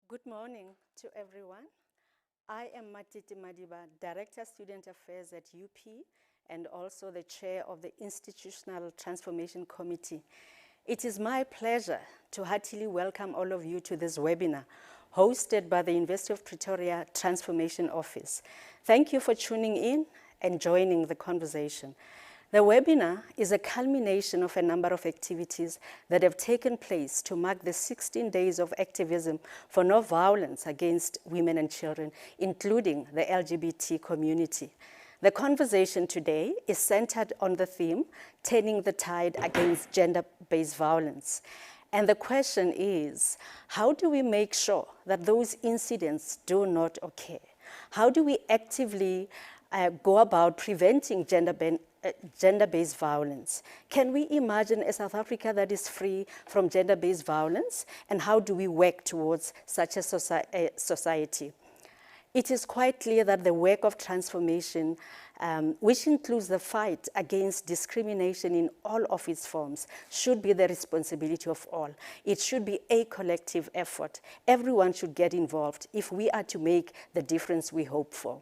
Good morning to everyone. I am Matiti Madiba, Director Student Affairs at UP and also the Chair of the Institutional Transformation Committee. It is my pleasure to heartily welcome all of you to this webinar hosted by the University of Pretoria Transformation Office. Thank you for tuning in and joining the conversation. The webinar is a culmination of a number of activities that have taken place to mark the 16 days of activism for no violence against women and children, including the LGBT community. The conversation today is centered on the theme, Turning the Tide Against Gender-Based Violence. And the question is, how do we make sure that those incidents do not occur? How do we actively go about preventing gender-based violence? Can we imagine a South Africa that is free from gender-based violence? And how do we work towards such a society? It is quite clear that the work of transformation, which includes the fight against discrimination in all of its forms, should be the responsibility of all. It should be a collective effort. Everyone should get involved if we are to make the difference we hope for.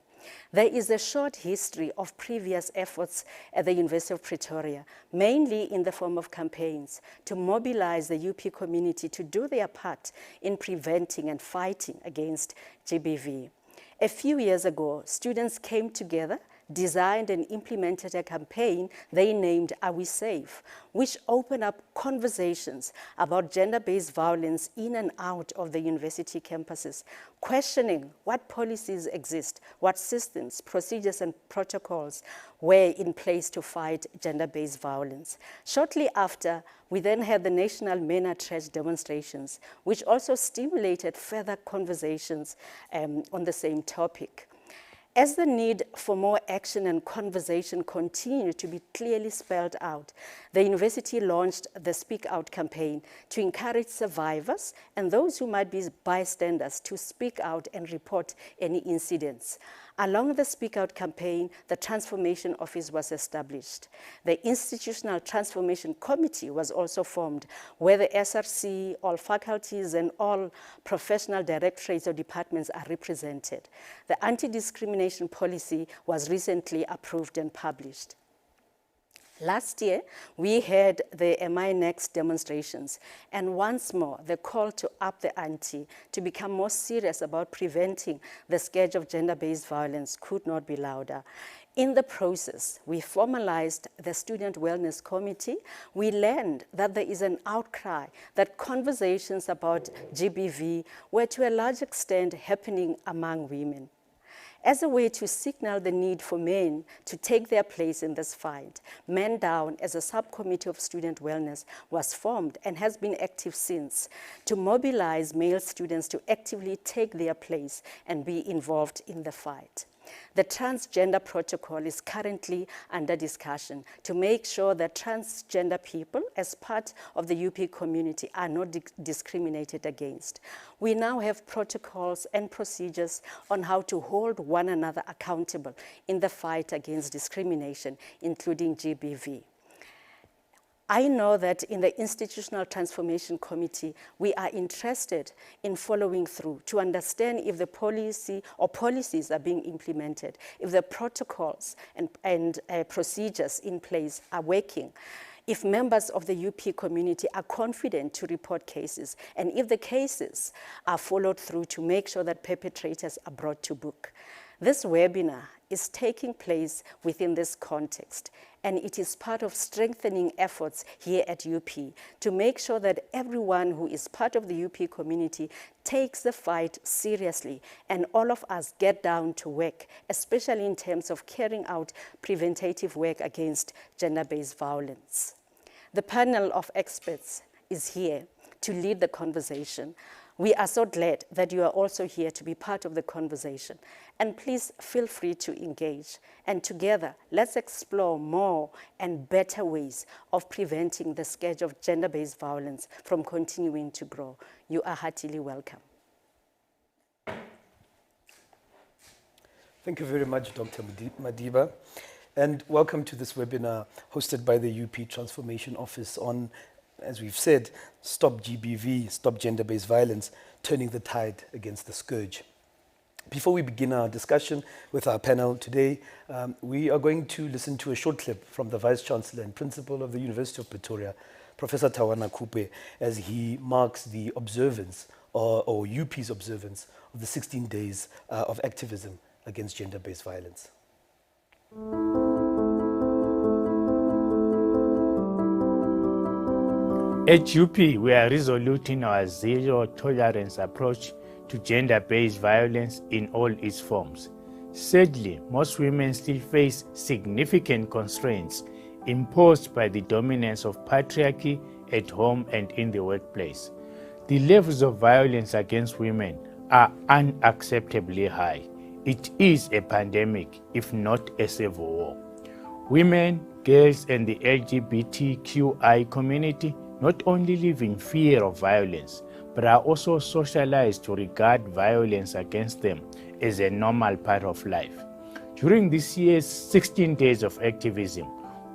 There is a short history of previous efforts at the University of Pretoria, mainly in the form of campaigns, to mobilize the UP community to do their part in preventing and fighting against GBV. A few years ago, students came together, designed and implemented a campaign they named Are We Safe?, which opened up conversations about gender-based violence in and out of the university campuses, questioning what policies exist, what systems, procedures, and protocols were in place to fight gender-based violence. Shortly after, we then had the National Men Are Trash demonstrations, which also stimulated further conversations on the same topic. As the need for more action and conversation continued to be clearly spelled out, the university launched the Speak Out campaign to encourage survivors and those who might be bystanders to speak out and report any incidents. Along the Speak Out campaign, the Transformation Office was established. The Institutional Transformation Committee was also formed, where the SRC, all faculties, and all professional directorates or departments are represented. The anti-discrimination policy was recently approved and published. Last year, we had the MI Next demonstrations, and once more, the call to up the ante to become more serious about preventing the scourge of gender-based violence could not be louder. In the process, we formalized the Student Wellness Committee. We learned that there is an outcry that conversations about GBV were to a large extent happening among women. As a way to signal the need for men to take their place in this fight, Men Down, as a subcommittee of student wellness, was formed and has been active since to mobilize male students to actively take their place and be involved in the fight. The transgender protocol is currently under discussion to make sure that transgender people, as part of the UP community, are not discriminated against. We now have protocols and procedures on how to hold one another accountable in the fight against discrimination, including GBV. I know that in the Institutional Transformation Committee, we are interested in following through to understand if the policy or policies are being implemented, if the protocols and procedures in place are working, if members of the UP community are confident to report cases, and if the cases are followed through to make sure that perpetrators are brought to book. This webinar is taking place within this context, and it is part of strengthening efforts here at UP to make sure that everyone who is part of the UP community takes the fight seriously, and all of us get down to work, especially in terms of carrying out preventative work against gender-based violence. The panel of experts is here to lead the conversation. We are so glad that you are also here to be part of the conversation. And please feel free to engage. And together, let's explore more and better ways of preventing the scourge of gender-based violence from continuing to grow. You are heartily welcome. Thank you very much, Dr. Madiba. And welcome to this webinar hosted by the UP Transformation Office on as we've said, stop GBV, stop gender-based violence, turning the tide against the scourge. Before we begin our discussion with our panel today, we are going to listen to a short clip from the Vice-Chancellor and Principal of the University of Pretoria, Professor Tawana Kupe, as he marks the observance, or UP's observance, of the 16 days of activism against gender-based violence. At UP, we are resolute in our zero-tolerance approach to gender-based violence in all its forms. Sadly, most women still face significant constraints imposed by the dominance of patriarchy at home and in the workplace. The levels of violence against women are unacceptably high. It is a pandemic, if not a civil war. Women, girls, and the LGBTQI community not only live in fear of violence, but are also socialized to regard violence against them as a normal part of life. During this year's 16 days of activism,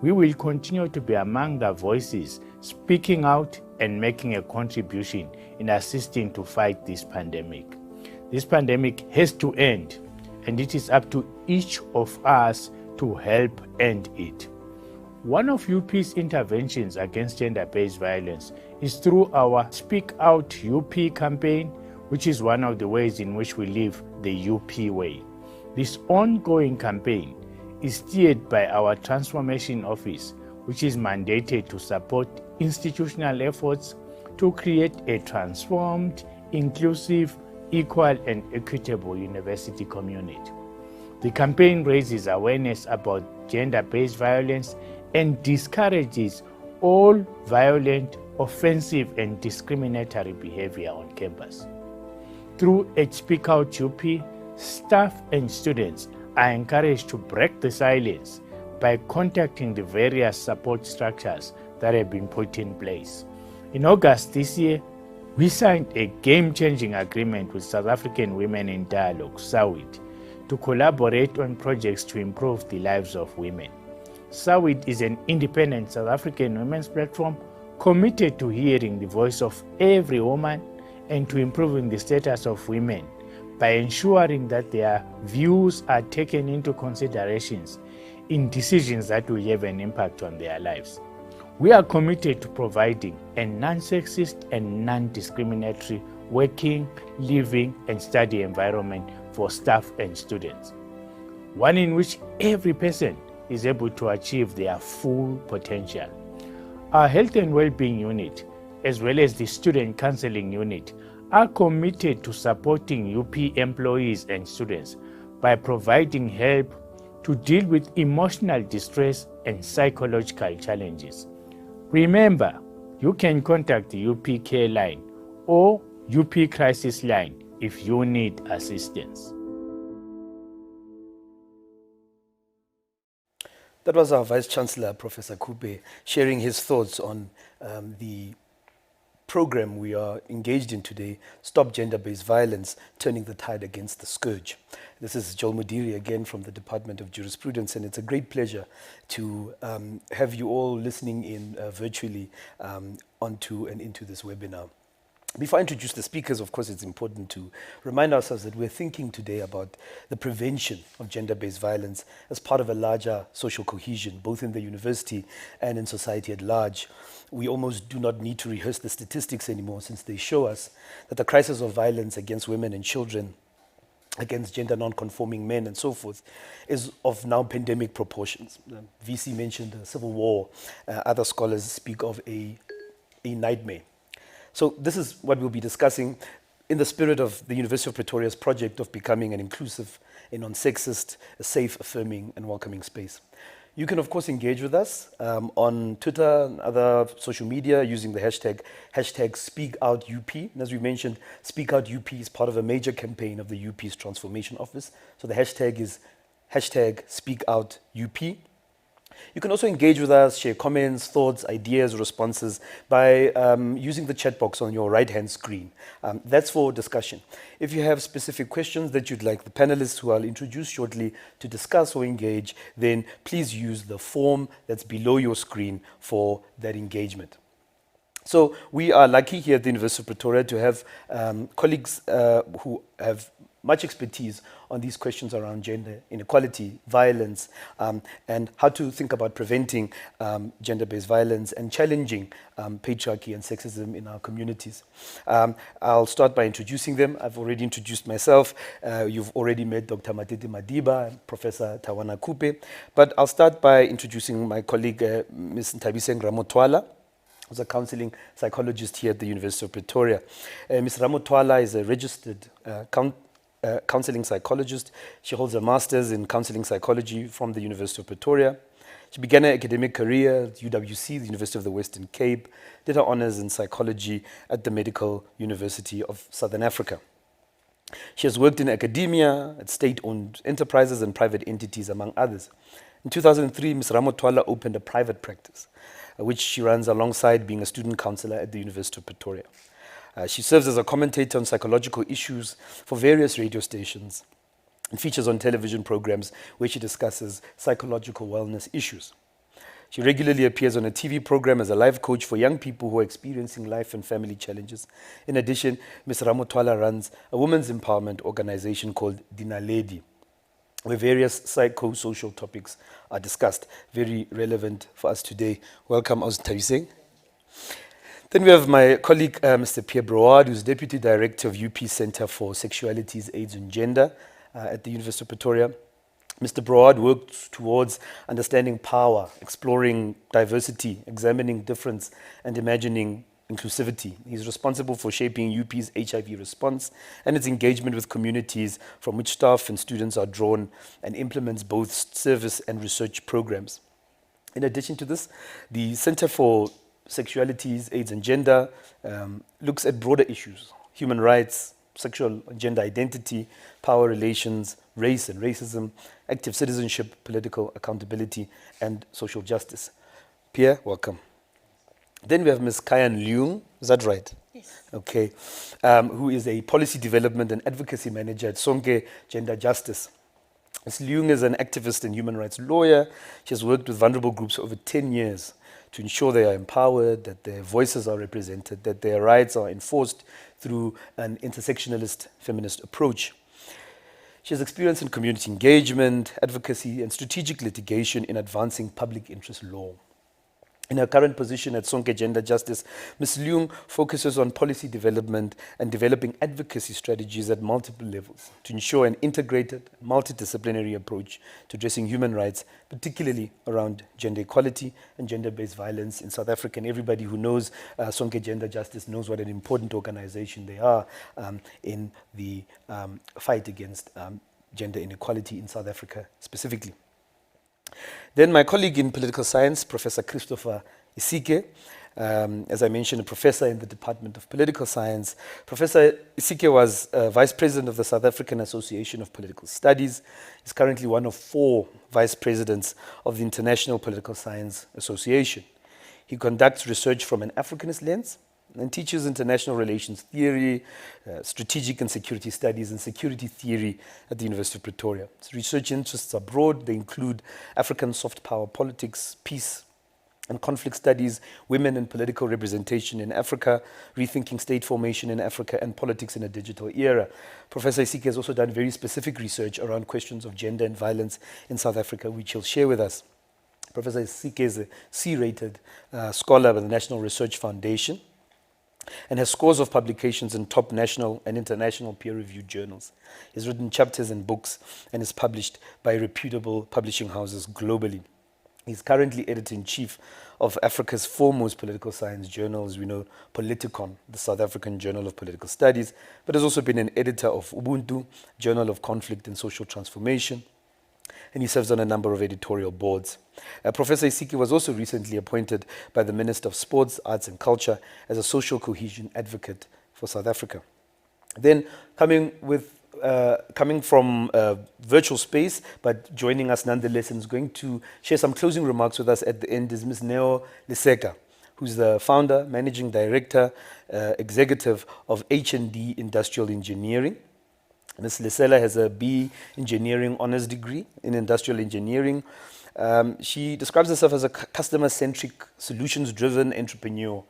we will continue to be among the voices speaking out and making a contribution in assisting to fight this pandemic. This pandemic has to end, and it is up to each of us to help end it. One of UP's interventions against gender-based violence is through our Speak Out UP campaign, which is one of the ways in which we live the UP way. This ongoing campaign is steered by our Transformation Office, which is mandated to support institutional efforts to create a transformed, inclusive, equal, and equitable university community. The campaign raises awareness about gender-based violence and discourages all violent, offensive, and discriminatory behavior on campus. Through Speak Out UP, staff and students are encouraged to break the silence by contacting the various support structures that have been put in place. In August this year, we signed a game-changing agreement with South African Women in Dialogue, SAWID, to collaborate on projects to improve the lives of women. SAWID is an independent South African women's platform committed to hearing the voice of every woman and to improving the status of women by ensuring that their views are taken into considerations in decisions that will have an impact on their lives. We are committed to providing a non-sexist and non-discriminatory working, living, and study environment for staff and students, one in which every person is able to achieve their full potential. Our Health and Wellbeing Unit, as well as the Student Counseling Unit, are committed to supporting UP employees and students by providing help to deal with emotional distress and psychological challenges. Remember, you can contact the UP Care Line or UP Crisis Line if you need assistance. That was our Vice-Chancellor, Professor Kupe, sharing his thoughts on the program we are engaged in today, Stop Gender-Based Violence, Turning the Tide Against the Scourge. This is Joel Mudiri again from the Department of Jurisprudence, and it's a great pleasure to have you all listening in virtually onto and into this webinar. Before I introduce the speakers, of course, it's important to remind ourselves that we're thinking today about the prevention of gender-based violence as part of a larger social cohesion, both in the university and in society at large. We almost do not need to rehearse the statistics anymore, since they show us that the crisis of violence against women and children, against gender non-conforming men and so forth, is of now pandemic proportions. VC mentioned a civil war. Other scholars speak of a nightmare. So this is what we'll be discussing in the spirit of the University of Pretoria's project of becoming an inclusive, a non-sexist, a safe, affirming, and welcoming space. You can, of course, engage with us on Twitter and other social media using the hashtag #SpeakOutUP. And as we mentioned, Speak Out UP is part of a major campaign of the UP's Transformation Office. So the hashtag is #SpeakOutUP. You can also engage with us, share comments, thoughts, ideas, responses by using the chat box on your right-hand screen. That's for discussion. If you have specific questions that you'd like the panelists, who I'll introduce shortly, to discuss or engage, then please use the form that's below your screen for that engagement. So we are lucky here at the University of Pretoria to have colleagues who have much expertise on these questions around gender inequality, violence, and how to think about preventing gender-based violence and challenging patriarchy and sexism in our communities. I'll start by introducing them. I've already introduced myself. You've already met Dr. Matete Madiba, Professor Tawana Kupe. But I'll start by introducing my colleague, Ms. Ntabiseng Ramotwala, who's a counseling psychologist here at the University of Pretoria. Ms. Ramotwala is a registered counseling psychologist. She holds a master's in counseling psychology from the University of Pretoria. She began her academic career at UWC, the University of the Western Cape, did her honors in psychology at the Medical University of Southern Africa. She has worked in academia, at state-owned enterprises and private entities, among others. In 2003, Ms. Ramotwala opened a private practice, which she runs alongside being a student counselor at the University of Pretoria. She serves as a commentator on psychological issues for various radio stations and features on television programs where she discusses psychological wellness issues. She regularly appears on a TV program as a life coach for young people who are experiencing life and family challenges. In addition, Ms. Ramotwala runs a women's empowerment organization called Dinaledi, where various psychosocial topics are discussed. Very relevant for us today. Welcome, Ntabiseng. Then we have my colleague, Mr. Pierre Broad, who's Deputy Director of UP Center for Sexualities, AIDS and Gender at the University of Pretoria. Mr. Broad works towards understanding power, exploring diversity, examining difference, and imagining inclusivity. He's responsible for shaping UP's HIV response and its engagement with communities from which staff and students are drawn, and implements both service and research programs. In addition to this, the Center for Sexualities, AIDS and Gender looks at broader issues: human rights, sexual and gender identity, power relations, race and racism, active citizenship, political accountability, and social justice. Pierre, welcome. Then we have Ms. Kayan Leung, is that right? Yes. Okay, who is a policy development and advocacy manager at Sonke Gender Justice. Ms. Leung is an activist and human rights lawyer. She has worked with vulnerable groups for over 10 years to ensure they are empowered, that their voices are represented, that their rights are enforced through an intersectionalist feminist approach. She has experience in community engagement, advocacy, and strategic litigation in advancing public interest law. In her current position at Sonke Gender Justice, Ms. Leung focuses on policy development and developing advocacy strategies at multiple levels to ensure an integrated, multidisciplinary approach to addressing human rights, particularly around gender equality and gender-based violence in South Africa. And everybody who knows Sonke Gender Justice knows what an important organization they are in the fight against gender inequality in South Africa specifically. Then my colleague in political science, Professor Christopher Isike, as I mentioned, a professor in the Department of Political Science. Professor Isike was Vice President of the South African Association of Political Studies. He's currently one of 4 Vice Presidents of the International Political Science Association. He conducts research from an Africanist lens and teaches international relations theory, strategic and security studies, and security theory at the University of Pretoria. His research interests are broad. They include African soft power politics, peace and conflict studies, women and political representation in Africa, rethinking state formation in Africa, and politics in a digital era. Professor Isike has also done very specific research around questions of gender and violence in South Africa, which he'll share with us. Professor Isike is a C-rated scholar by the National Research Foundation and has scores of publications in top national and international peer-reviewed journals. He's written chapters and books and is published by reputable publishing houses globally. He's currently editor-in-chief of Africa's foremost political science journals. We know Politicon, the South African Journal of Political Studies, but has also been an editor of Ubuntu, Journal of Conflict and Social Transformation, and he serves on a number of editorial boards. Professor Isike was also recently appointed by the Minister of Sports, Arts and Culture as a social cohesion advocate for South Africa. Then coming from virtual space, but joining us nonetheless, and is going to share some closing remarks with us at the end, is Ms. Neo Leseka, who's the founder, managing director, executive of H&D Industrial Engineering. Ms. Lesela has a B Engineering Honours degree in Industrial Engineering She describes herself as a customer-centric, solutions-driven entrepreneur,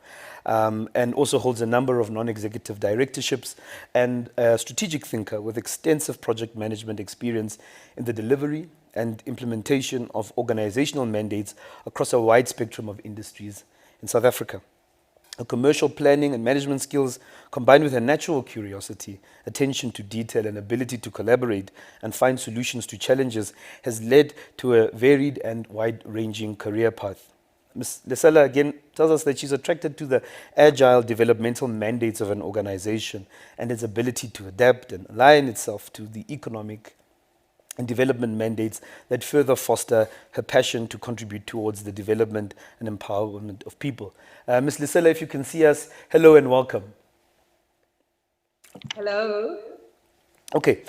and also holds a number of non-executive directorships, and a strategic thinker with extensive project management experience in the delivery and implementation of organizational mandates across a wide spectrum of industries in South Africa. Her commercial planning and management skills, combined with her natural curiosity, attention to detail, and ability to collaborate and find solutions to challenges, has led to a varied and wide-ranging career path. Ms. Lesela again tells us that she's attracted to the agile developmental mandates of an organization and its ability to adapt and align itself to the economic and development mandates that further foster her passion to contribute towards the development and empowerment of people. Ms. Lesela, if you can see us, hello and welcome. Hello. Okay,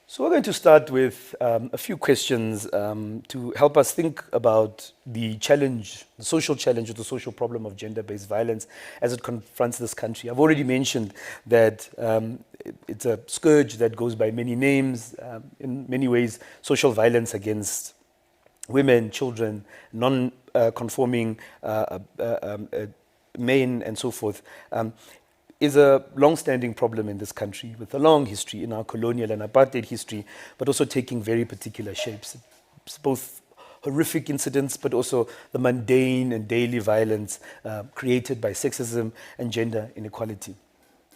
so we're going to start with a few questions to help us think about the challenge, the social challenge or the social problem of gender-based violence as it confronts this country. I've already mentioned that it's a scourge that goes by many names, in many ways, social violence against women, children, non-conforming men, and so forth, is a long-standing problem in this country with a long history in our colonial and apartheid history, but also taking very particular shapes. It's both horrific incidents, but also the mundane and daily violence created by sexism and gender inequality.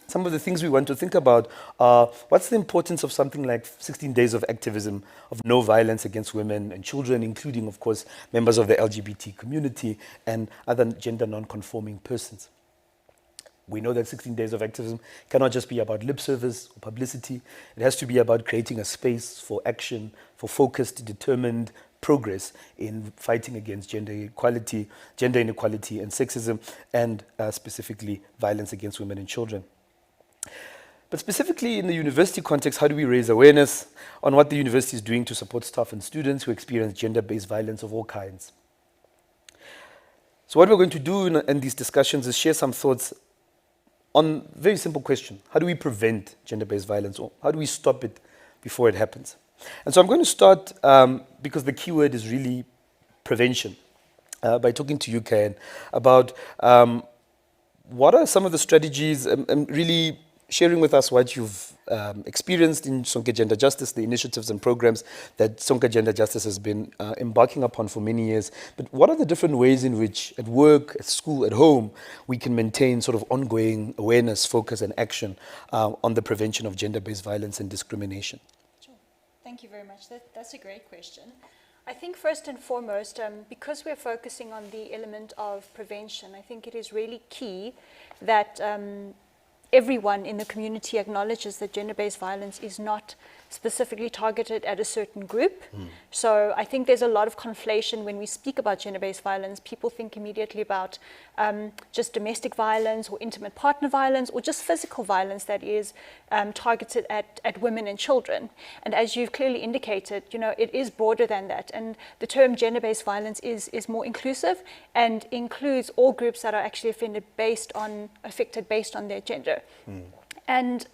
Some of the things we want to think about are what's the importance of something like 16 days of activism of no violence against women and children, including, of course, members of the LGBT community and other gender non-conforming persons. We know that 16 days of activism cannot just be about lip service or publicity. It has to be about creating a space for action, for focused, determined progress in fighting against gender inequality, and sexism, and specifically violence against women and children. But specifically in the university context, how do we raise awareness on what the university is doing to support staff and students who experience gender-based violence of all kinds? So what we're going to do in these discussions is share some thoughts on a very simple question. How do we prevent gender-based violence, or how do we stop it before it happens? And so I'm going to start, because the key word is really prevention, by talking to you, Karen, about what are some of the strategies, and really sharing with us what you've experienced in Sonke Gender Justice, the initiatives and programs that Sonke Gender Justice has been embarking upon for many years. But what are the different ways in which, at work, at school, at home, we can maintain sort of ongoing awareness, focus, and action on the prevention of gender-based violence and discrimination? Sure. Thank you very much. That's a great question. I think first and foremost, because we're focusing on the element of prevention, I think it is really key that everyone in the community acknowledges that gender-based violence is not specifically targeted at a certain group. So I think there's a lot of conflation when we speak about gender-based violence. People think immediately about just domestic violence or intimate partner violence or just physical violence that is targeted at women and children. And as you've clearly indicated, you know, it is broader than that. And the term gender-based violence is more inclusive and includes all groups that are actually affected based on their gender. And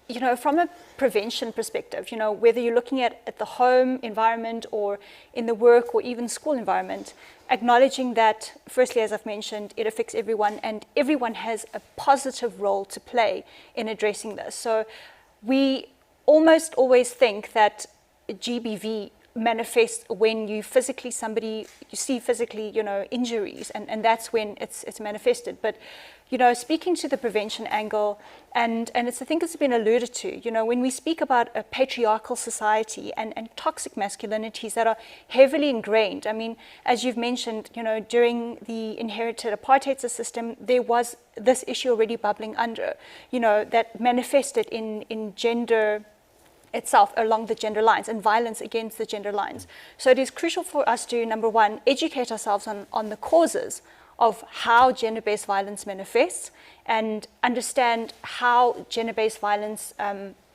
you know, from a prevention perspective, you know, whether you're looking at the home environment or in the work or even school environment, acknowledging that, firstly, as I've mentioned, it affects everyone and everyone has a positive role to play in addressing this. So we almost always think that GBV manifests when you see physically, you know, injuries, and that's when it's manifested. But you know, speaking to the prevention angle, and I think it's been alluded to, you know, when we speak about a patriarchal society and toxic masculinities that are heavily ingrained, I mean, as you've mentioned, you know, during the inherited apartheid system, there was this issue already bubbling under, you know, that manifested in gender itself along the gender lines and violence against the gender lines. So it is crucial for us to, number one, educate ourselves on the causes of how gender-based violence manifests and understand how gender-based violence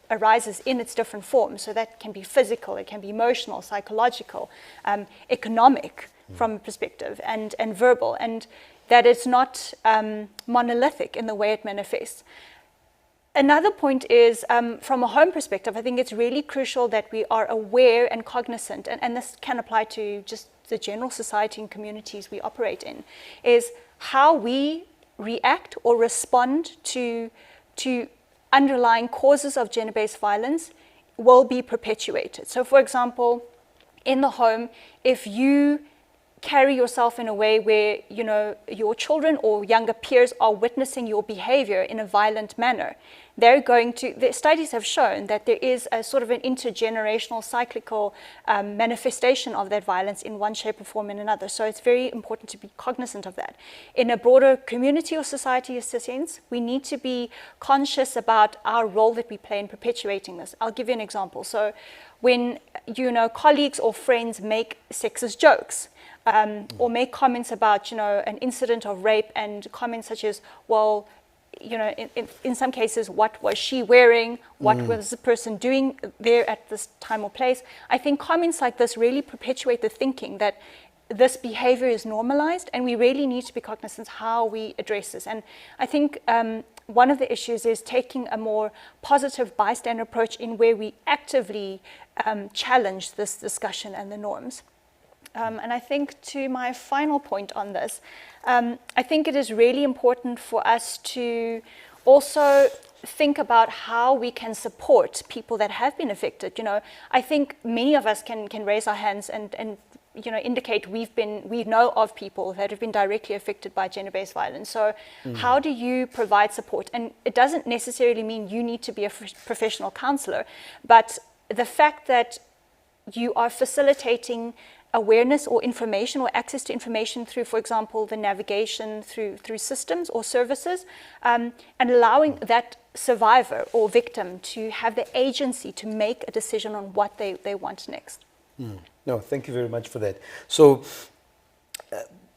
arises in its different forms. So that can be physical, it can be emotional, psychological, economic from a perspective, and verbal, and that it's not monolithic in the way it manifests. Another point is, from a home perspective, I think it's really crucial that we are aware and cognizant, and this can apply to just the general society and communities we operate in, is how we react or respond to underlying causes of gender-based violence will be perpetuated. So for example, in the home, if you carry yourself in a way where, you know, your children or younger peers are witnessing your behavior in a violent manner, the studies have shown that there is a sort of an intergenerational cyclical manifestation of that violence in one shape or form and another. So it's very important to be cognizant of that. In a broader community or society sense, we need to be conscious about our role that we play in perpetuating this. I'll give you an example. So when, you know, colleagues or friends make sexist jokes, or make comments about, you know, an incident of rape, and comments such as, well, you know, in some cases, what was she wearing? What was the person doing there at this time or place? I think comments like this really perpetuate the thinking that this behavior is normalized, and we really need to be cognizant how we address this. And I think one of the issues is taking a more positive bystander approach in where we actively challenge this discussion and the norms. And I think to my final point on this, I think it is really important for us to also think about how we can support people that have been affected. You know, I think many of us can raise our hands and you know, indicate we know of people that have been directly affected by gender-based violence. So how do you provide support? And it doesn't necessarily mean you need to be a professional counselor, but the fact that you are facilitating awareness or information or access to information through, for example, the navigation through systems or services, and allowing that survivor or victim to have the agency to make a decision on what they want next. No, thank you very much for that. So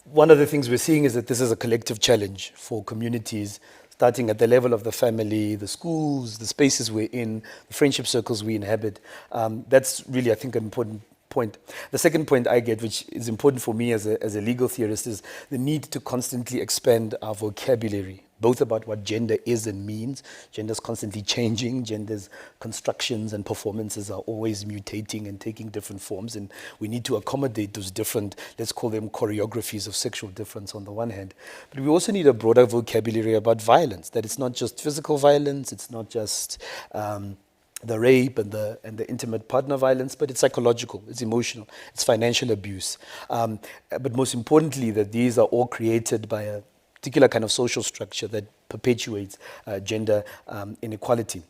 one of the things we're seeing is that this is a collective challenge for communities, starting at the level of the family, the schools, the spaces we're in, the friendship circles we inhabit. That's really, I think, an important point. The second point I get, which is important for me as a legal theorist, is the need to constantly expand our vocabulary, both about what gender is and means. Gender is constantly changing. Gender's constructions and performances are always mutating and taking different forms, and we need to accommodate those different, let's call them choreographies of sexual difference on the one hand. But we also need a broader vocabulary about violence, that it's not just physical violence, it's not just the rape and the intimate partner violence, but it's psychological, it's emotional, it's financial abuse. But most importantly, that these are all created by a particular kind of social structure that perpetuates gender inequality.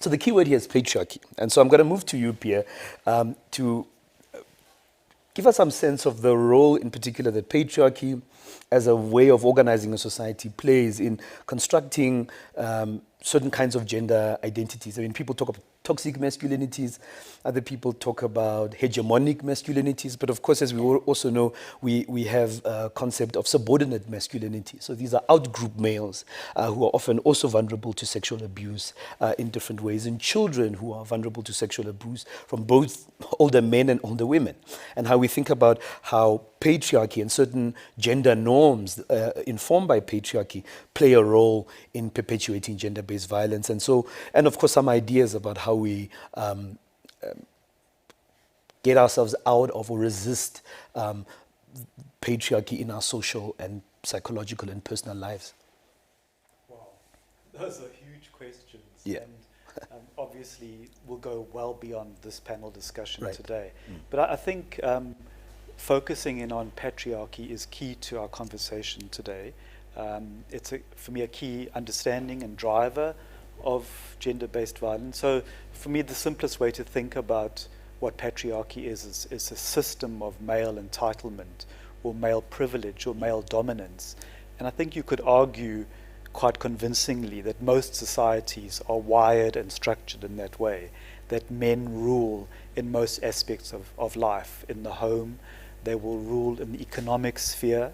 So the key word here is patriarchy. And so I'm going to move to you, Pierre, to give us some sense of the role in particular that patriarchy as a way of organizing a society plays in constructing certain kinds of gender identities. I mean, people talk about toxic masculinities, other people talk about hegemonic masculinities, but of course, as we also know, we have a concept of subordinate masculinity. So these are out-group males who are often also vulnerable to sexual abuse in different ways, and children who are vulnerable to sexual abuse from both older men and older women, and how we think about how patriarchy and certain gender norms informed by patriarchy play a role in perpetuating gender-based violence. And of course, some ideas about how we get ourselves out of or resist patriarchy in our social and psychological and personal lives. Wow, those are huge questions. Yeah. And obviously will go well beyond this panel discussion Right. today. But I think focusing in on patriarchy is key to our conversation today. It's, for me, a key understanding and driver of gender-based violence. So for me, the simplest way to think about what patriarchy is a system of male entitlement or male privilege or male dominance. And I think you could argue quite convincingly that most societies are wired and structured in that way, that men rule in most aspects of life. In the home, they will rule in the economic sphere,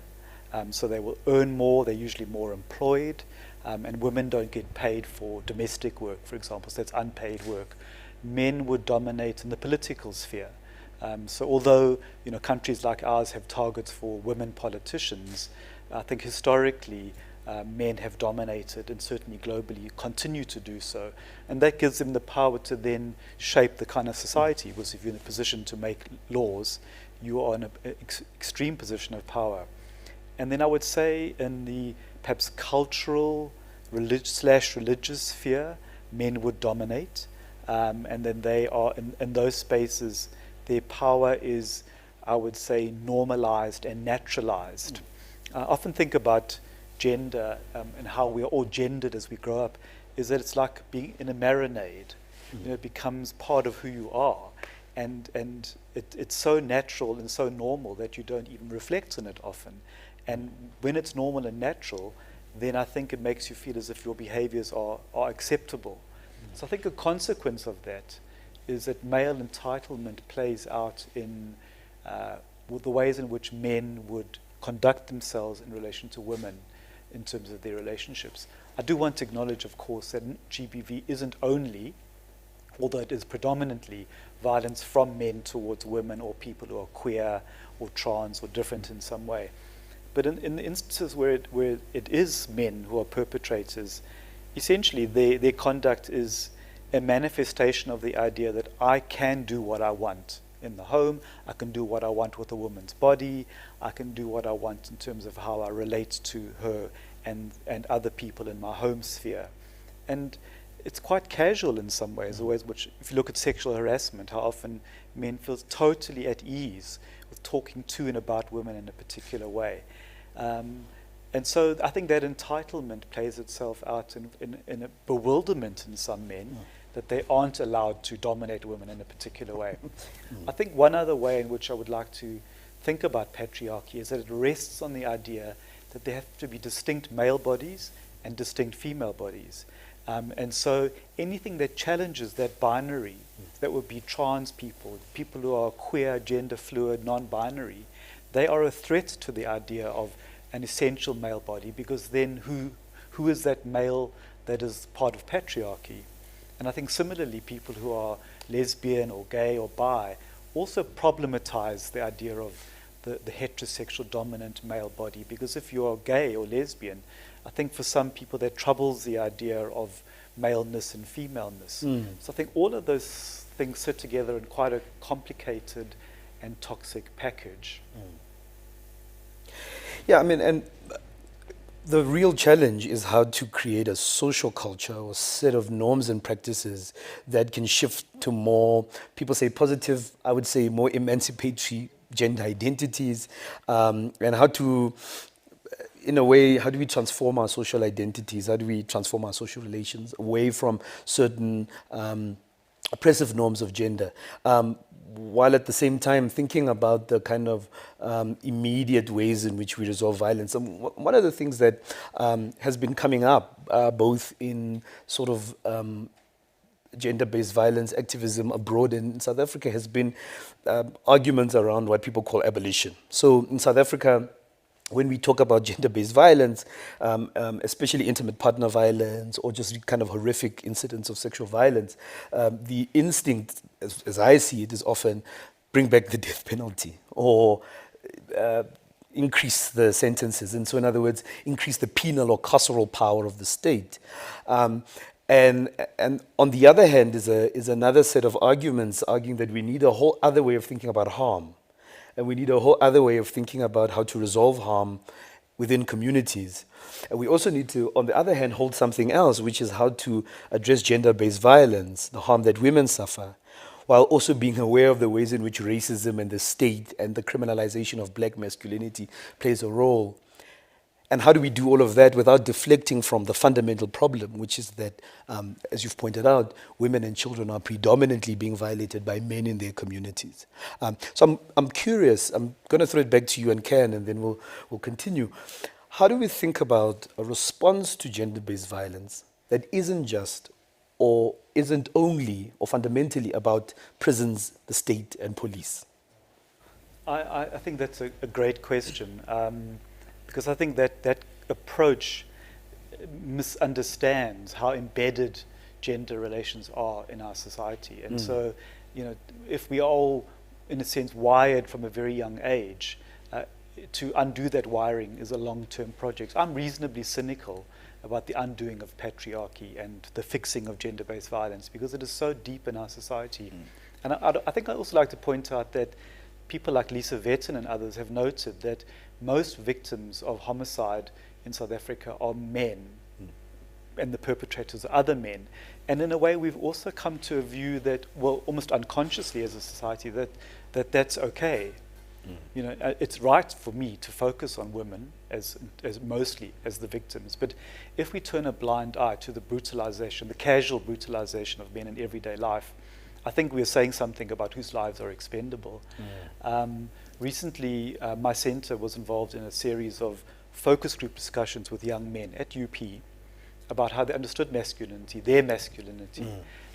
so they will earn more, they're usually more employed, and women don't get paid for domestic work, for example, so that's unpaid work. Men would dominate in the political sphere. So although countries like ours have targets for women politicians, I think historically men have dominated, and certainly globally continue to do so. And that gives them the power to then shape the kind of society, because if you're in a position to make laws, you are in an extreme position of power. And then I would say in the perhaps cultural religious sphere, men would dominate, and then they are in those spaces, their power is, I would say, normalized and naturalized. I often think about gender and how we are all gendered as we grow up, is that it's like being in a marinade. It becomes part of who you are, and it's so natural and so normal that you don't even reflect on it often. And when it's normal and natural, then I think it makes you feel as if your behaviors are acceptable. So I think a consequence of that is that male entitlement plays out in with the ways in which men would conduct themselves in relation to women in terms of their relationships. I do want to acknowledge, of course, that GBV isn't only, although it is predominantly, violence from men towards women or people who are queer or trans or different in some way. But in the instances where it is men who are perpetrators, essentially their conduct is a manifestation of the idea that I can do what I want in the home, I can do what I want with a woman's body, I can do what I want in terms of how I relate to her and other people in my home sphere. And it's quite casual in some ways, the ways which, if you look at sexual harassment, how often men feel totally at ease with talking to and about women in a particular way. And so I think that entitlement plays itself out in a bewilderment in some men that they aren't allowed to dominate women in a particular way. I think one other way in which I would like to think about patriarchy is that it rests on the idea that there have to be distinct male bodies and distinct female bodies. And so anything that challenges that binary, that would be trans people, people who are queer, gender fluid, non-binary, they are a threat to the idea of an essential male body, because then who is that male that is part of patriarchy? And I think similarly, people who are lesbian or gay or bi also problematize the idea of the heterosexual dominant male body, because if you are gay or lesbian, I think for some people that troubles the idea of maleness and femaleness. So I think all of those things sit together in quite a complicated and toxic package. Yeah, I mean, and the real challenge is how to create a social culture or set of norms and practices that can shift to more, people say positive, I would say more emancipatory gender identities, and how to, in a way, how do we transform our social identities? How do we transform our social relations away from certain oppressive norms of gender? While at the same time thinking about the kind of immediate ways in which we resolve violence. One of the things that has been coming up, both in sort of gender-based violence activism abroad and in South Africa, has been arguments around what people call abolition. So in South Africa, when we talk about gender-based violence, especially intimate partner violence or just kind of horrific incidents of sexual violence, the instinct, as I see it, is often bring back the death penalty or increase the sentences. And so in other words, increase the penal or carceral power of the state. And on the other hand is another set of arguments arguing that we need a whole other way of thinking about harm. And we need a whole other way of thinking about how to resolve harm within communities. And we also need to, on the other hand, hold something else, which is how to address gender-based violence, the harm that women suffer, while also being aware of the ways in which racism and the state and the criminalization of black masculinity plays a role. And how do we do all of that without deflecting from the fundamental problem, which is that, as you've pointed out, women and children are predominantly being violated by men in their communities. So I'm curious, I'm going to throw it back to you and Ken, and then we'll continue. How do we think about a response to gender-based violence that isn't just or isn't only or fundamentally about prisons, the state, and police? I think that's a great question. Because I think that approach misunderstands how embedded gender relations are in our society. And so, if we are all, in a sense, wired from a very young age, to undo that wiring is a long-term project. I'm reasonably cynical about the undoing of patriarchy and the fixing of gender-based violence because it is so deep in our society. And I think I'd also like to point out that people like Lisa Vetten and others have noted that most victims of homicide in South Africa are men, and the perpetrators are other men. And in a way, we've also come to a view that, well, almost unconsciously as a society, that's okay. You know, it's right for me to focus on women as mostly as the victims. But if we turn a blind eye to the brutalization, the casual brutalization of men in everyday life, I think we're saying something about whose lives are expendable. Recently, my center was involved in a series of focus group discussions with young men at UP about how they understood masculinity, their masculinity,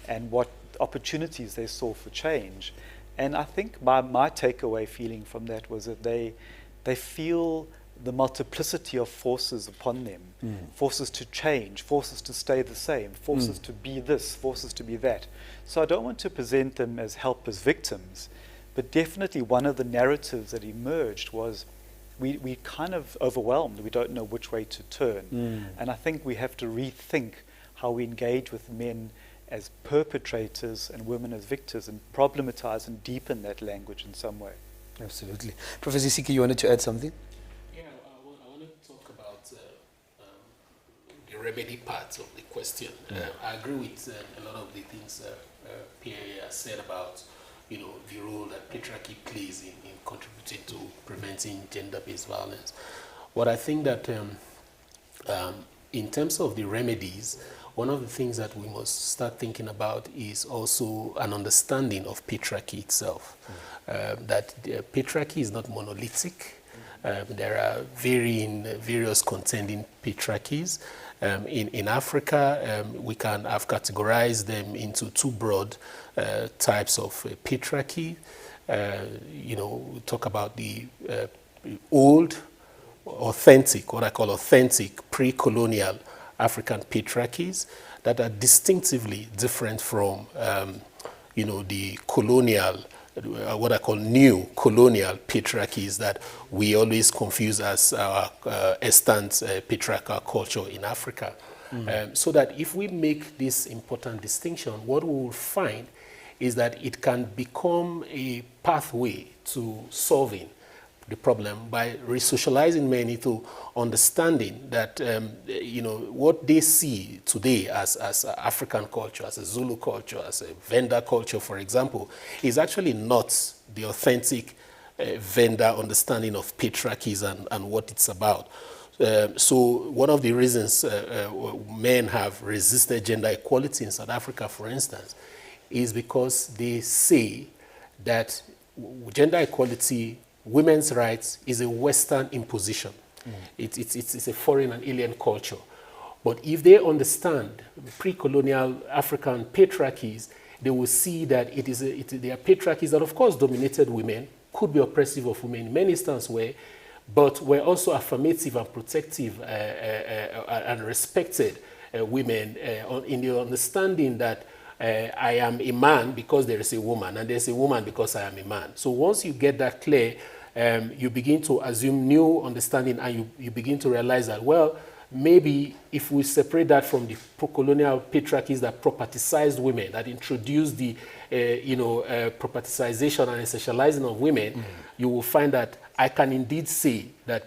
and what opportunities they saw for change. And I think my takeaway feeling from that was that they feel the multiplicity of forces upon them, forces to change, forces to stay the same, forces to be this, forces to be that. So I don't want to present them as helpless victims, but definitely one of the narratives that emerged was we kind of overwhelmed. We don't know which way to turn. And I think we have to rethink how we engage with men as perpetrators and women as victims, and problematize and deepen that language in some way. Absolutely. Professor Siki, you wanted to add something? Yeah, I want to talk about the remedy part of the question. I agree with a lot of the things Pierre has said about, you know, the role that patriarchy plays in contributing to preventing gender-based violence. But I think that in terms of the remedies, one of the things that we must start thinking about is also an understanding of patriarchy itself. That patriarchy is not monolithic. There are various contending patriarchies. In Africa, we can have categorized them into two broad types of patriarchy. You know, we talk about the old, authentic, what I call authentic, pre-colonial African patriarchies that are distinctively different from, you know, the colonial, what I call new colonial patriarchies that we always confuse as our extant patriarchal culture in Africa. So that if we make this important distinction, what we will find is that it can become a pathway to solving the problem by re-socializing men into understanding that you know, what they see today as African culture, as a Zulu culture, as a Venda culture, for example, is actually not the authentic Venda understanding of patriarchies and what it's about. So one of the reasons men have resisted gender equality in South Africa, for instance, is because they say that gender equality, women's rights, is a Western imposition. It's a foreign and alien culture. But if they understand pre-colonial African patriarchies, they will see that they are patriarchies that, of course, dominated women, could be oppressive of women in many instances, but were also affirmative and protective and respected women in the understanding that I am a man because there is a woman, and there's a woman because I am a man. So once you get that clear, you begin to assume new understanding, and you begin to realize that, well, maybe if we separate that from the colonial patriarchies that properticized women, that introduced the properticization and essentializing of women, you will find that I can indeed say that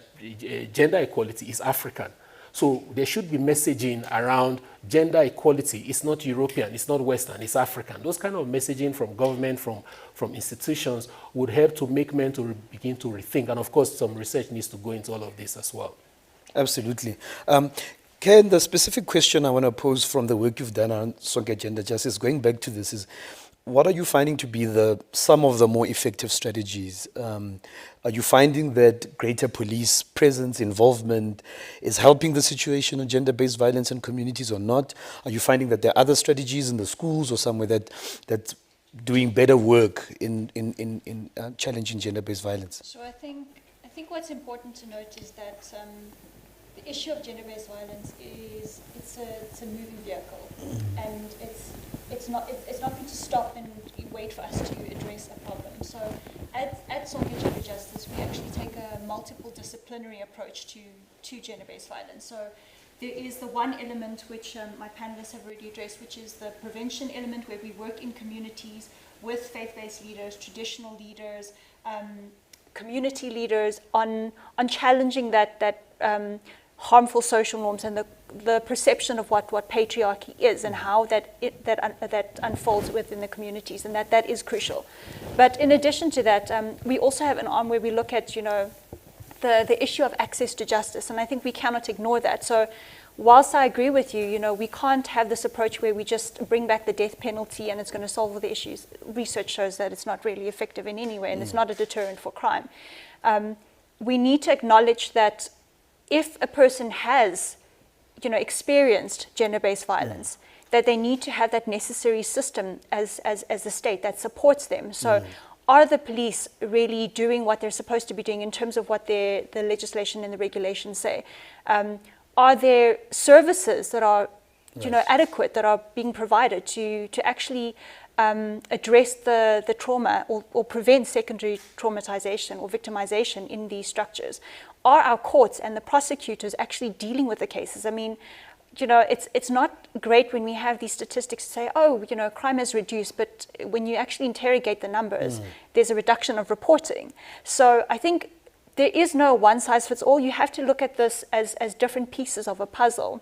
gender equality is African. So there should be messaging around gender equality. It's not European, it's not Western, it's African. Those kind of messaging from government, from institutions would help to make men to begin to rethink. And of course, some research needs to go into all of this as well. Absolutely. Ken, the specific question I want to pose from the work you've done on Sonke Gender Justice, going back to this, is what are you finding to be some of the more effective strategies? Are you finding that greater police presence, involvement is helping the situation of gender-based violence in communities or not? Are you finding that there are other strategies in the schools or somewhere that's doing better work in challenging gender-based violence? So I think what's important to note is that the issue of gender-based violence it's a moving vehicle, and it's not going to stop and wait for us to address a problem. So at Sonke Gender Justice, we actually take a multiple disciplinary approach to gender-based violence. So there is the one element which my panelists have already addressed, which is the prevention element, where we work in communities with faith-based leaders, traditional leaders, community leaders on challenging that harmful social norms and the perception of what patriarchy is and how that unfolds within the communities, and that is crucial. But in addition to that, we also have an arm where we look at, the issue of access to justice, and I think we cannot ignore that. So whilst I agree with you, we can't have this approach where we just bring back the death penalty and it's going to solve all the issues. Research shows that it's not really effective in any way, and it's not a deterrent for crime. We need to acknowledge that if a person has, experienced gender-based violence, that they need to have that necessary system as a state that supports them. So are the police really doing what they're supposed to be doing in terms of what the legislation and the regulations say? Are there services that are, adequate, that are being provided to actually address the trauma or prevent secondary traumatization or victimization in these structures? Are our courts and the prosecutors actually dealing with the cases? I mean, it's not great when we have these statistics to say, crime has reduced, but when you actually interrogate the numbers, there's a reduction of reporting. So I think there is no one size fits all. You have to look at this as different pieces of a puzzle.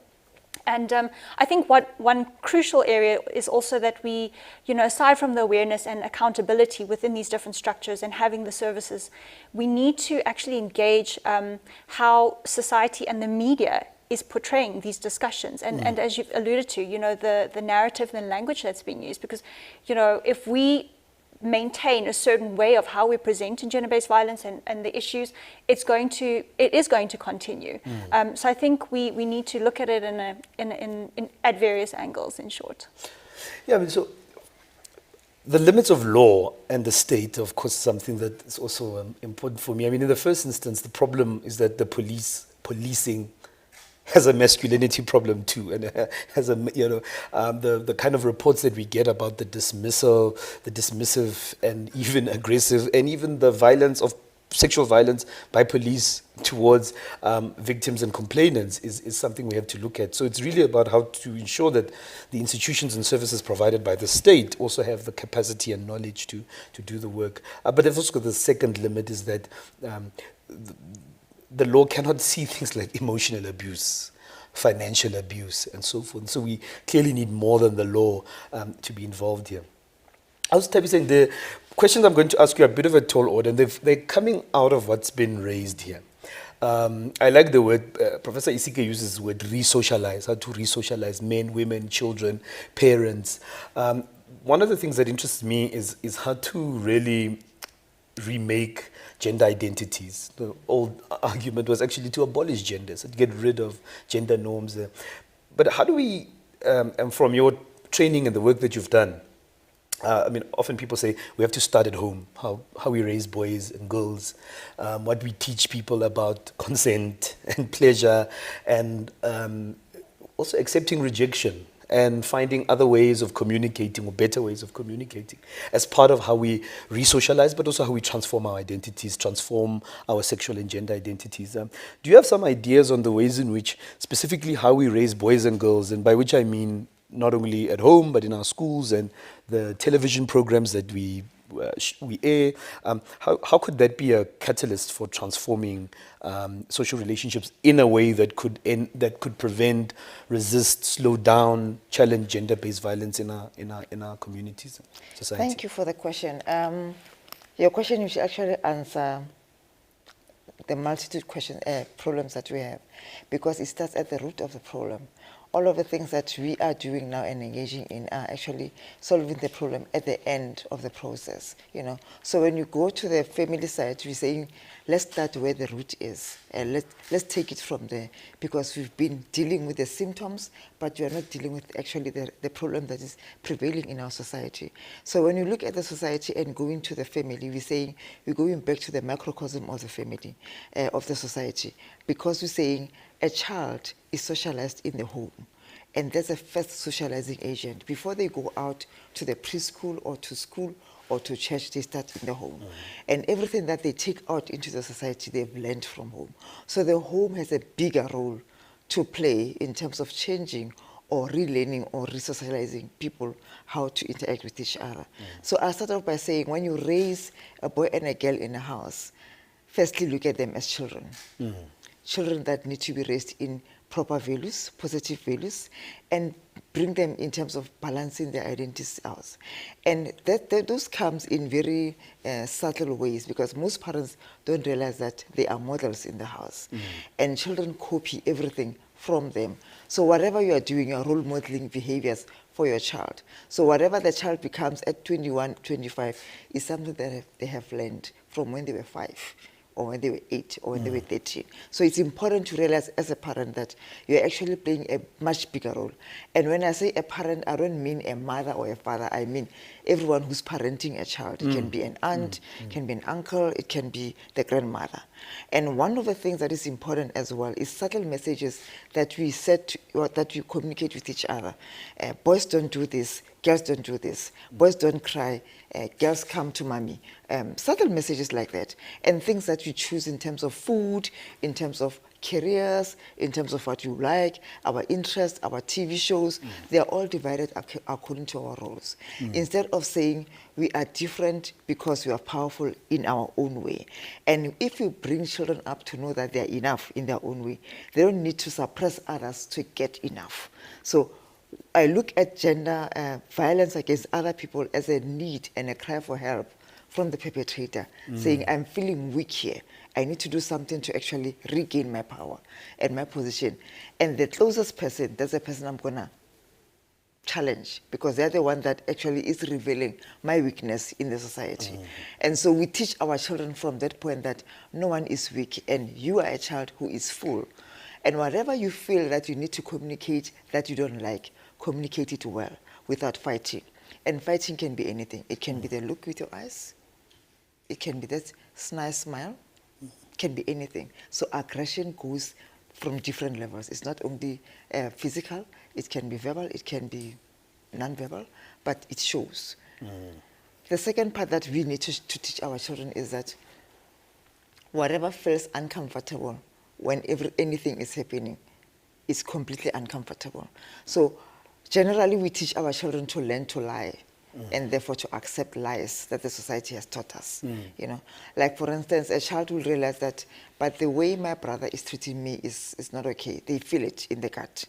And I think one crucial area is also that we, aside from the awareness and accountability within these different structures and having the services, we need to actually engage how society and the media is portraying these discussions. And as you've alluded to, the narrative and the language that's being used. Because, if we maintain a certain way of how we present in gender-based violence and the issues, it is going to continue. So I think we need to look at it at various angles, in short. Yeah, so the limits of law and the state, of course, something that is also important for me. I mean, in the first instance, the problem is that the policing has a masculinity problem too, and has the kind of reports that we get about the dismissal, the dismissive, and even aggressive, and even the violence of sexual violence by police towards victims and complainants is something we have to look at. So it's really about how to ensure that the institutions and services provided by the state also have the capacity and knowledge to do the work. But there's also the second limit is that the law cannot see things like emotional abuse, financial abuse, and so forth. So we clearly need more than the law to be involved here. I was saying the questions I'm going to ask you are a bit of a tall order, and they're coming out of what's been raised here. I like the word, Professor Isike uses the word re-socialize, how to re-socialize men, women, children, parents. One of the things that interests me is how to really remake gender identities. The old argument was actually to abolish genders, to get rid of gender norms. But how do we, and from your training and the work that you've done, I mean, often people say we have to start at home, how we raise boys and girls, what we teach people about consent and pleasure, and also accepting rejection and finding other ways of communicating or better ways of communicating as part of how we re-socialize, but also how we transform our identities, transform our sexual and gender identities. Do you have some ideas on the ways in which, specifically how we raise boys and girls, and by which I mean not only at home, but in our schools and the television programs that we air, how could that be a catalyst for transforming social relationships in a way that could prevent, resist, slow down, challenge gender-based violence in our communities and society? Thank you for the question. Your question you should actually answer the multitude problems that we have, because it starts at the root of the problem. All of the things that we are doing now and engaging in are actually solving the problem at the end of the process, So when you go to the family side, we're saying, let's start where the root is, and let's take it from there, because we've been dealing with the symptoms, but you're not dealing with actually the problem that is prevailing in our society. So when you look at the society and go into the family, we're saying we're going back to the microcosm of the family, of the society, because we're saying a child is socialized in the home, and that's the first socializing agent. Before they go out to the preschool or to school or to church, they start in the home. And everything that they take out into the society, they've learned from home. So the home has a bigger role to play in terms of changing or relearning or re-socializing people how to interact with each other. So I'll start off by saying, when you raise a boy and a girl in a house, firstly look at them as children. Children that need to be raised in proper values, positive values, and bring them in terms of balancing their identities out. And those comes in very subtle ways, because most parents don't realize that they are models in the house. And children copy everything from them. So whatever you are doing, you are role modeling behaviors for your child. So whatever the child becomes at 21, 25 is something that they have learned from when they were 5, or when they were 8, or when they were 13. So it's important to realize as a parent that you're actually playing a much bigger role. And when I say a parent, I don't mean a mother or a father. I mean everyone who's parenting a child. It can be an aunt, it can be an uncle, it can be the grandmother. And one of the things that is important as well is subtle messages that we set, or that we communicate with each other. Boys don't do this, girls don't do this. Boys don't cry, girls come to mommy. Subtle messages like that. And things that we choose in terms of food, in terms of careers, in terms of what you like, our interests, our TV shows, they are all divided according to our roles. Instead of saying we are different because we are powerful in our own way. And if you bring children up to know that they are enough in their own way, they don't need to suppress others to get enough. So I look at gender violence against other people as a need and a cry for help from the perpetrator, saying, I'm feeling weak here. I need to do something to actually regain my power and my position. And the closest person, that's the person I'm going to challenge, because they're the one that actually is revealing my weakness in the society. And so we teach our children from that point that no one is weak, and you are a child who is full. And whatever you feel that you need to communicate that you don't like, communicate it well without fighting. And fighting can be anything. It can be the look with your eyes. It can be that nice smile. It can be anything. So aggression goes from different levels. It's not only physical. It can be verbal. It can be non-verbal. But it shows. The second part that we need to teach our children is that whatever feels uncomfortable whenever anything is happening, it's completely uncomfortable. So generally we teach our children to learn to lie, and therefore to accept lies that the society has taught us. You know, like for instance, a child will realize that, but the way my brother is treating me is not okay. They feel it in the gut.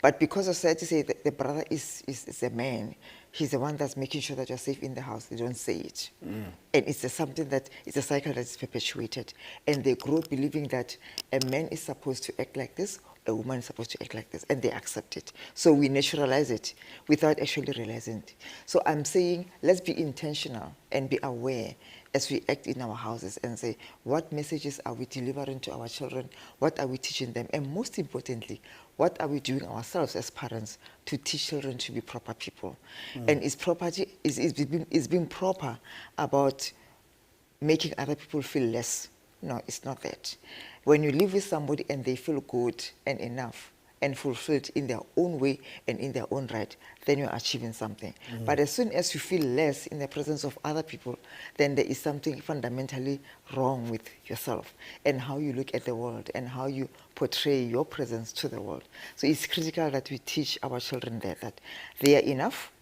But because society says that the brother is a man, he's the one that's making sure that you're safe in the house, they don't say it. And it's something that, it's a cycle that is perpetuated. And they grow up believing that a man is supposed to act like this, a woman is supposed to act like this, and they accept it. So we naturalize it without actually realizing it. So I'm saying, let's be intentional and be aware as we act in our houses and say, what messages are we delivering to our children? What are we teaching them? And most importantly, what are we doing ourselves as parents to teach children to be proper people? And is being proper about making other people feel less? No, it's not that. When you live with somebody and they feel good and enough and fulfilled in their own way and in their own right, then you're achieving something. But as soon as you feel less in the presence of other people, then there is something fundamentally wrong with yourself and how you look at the world and how you portray your presence to the world. So it's critical that we teach our children that they are enough,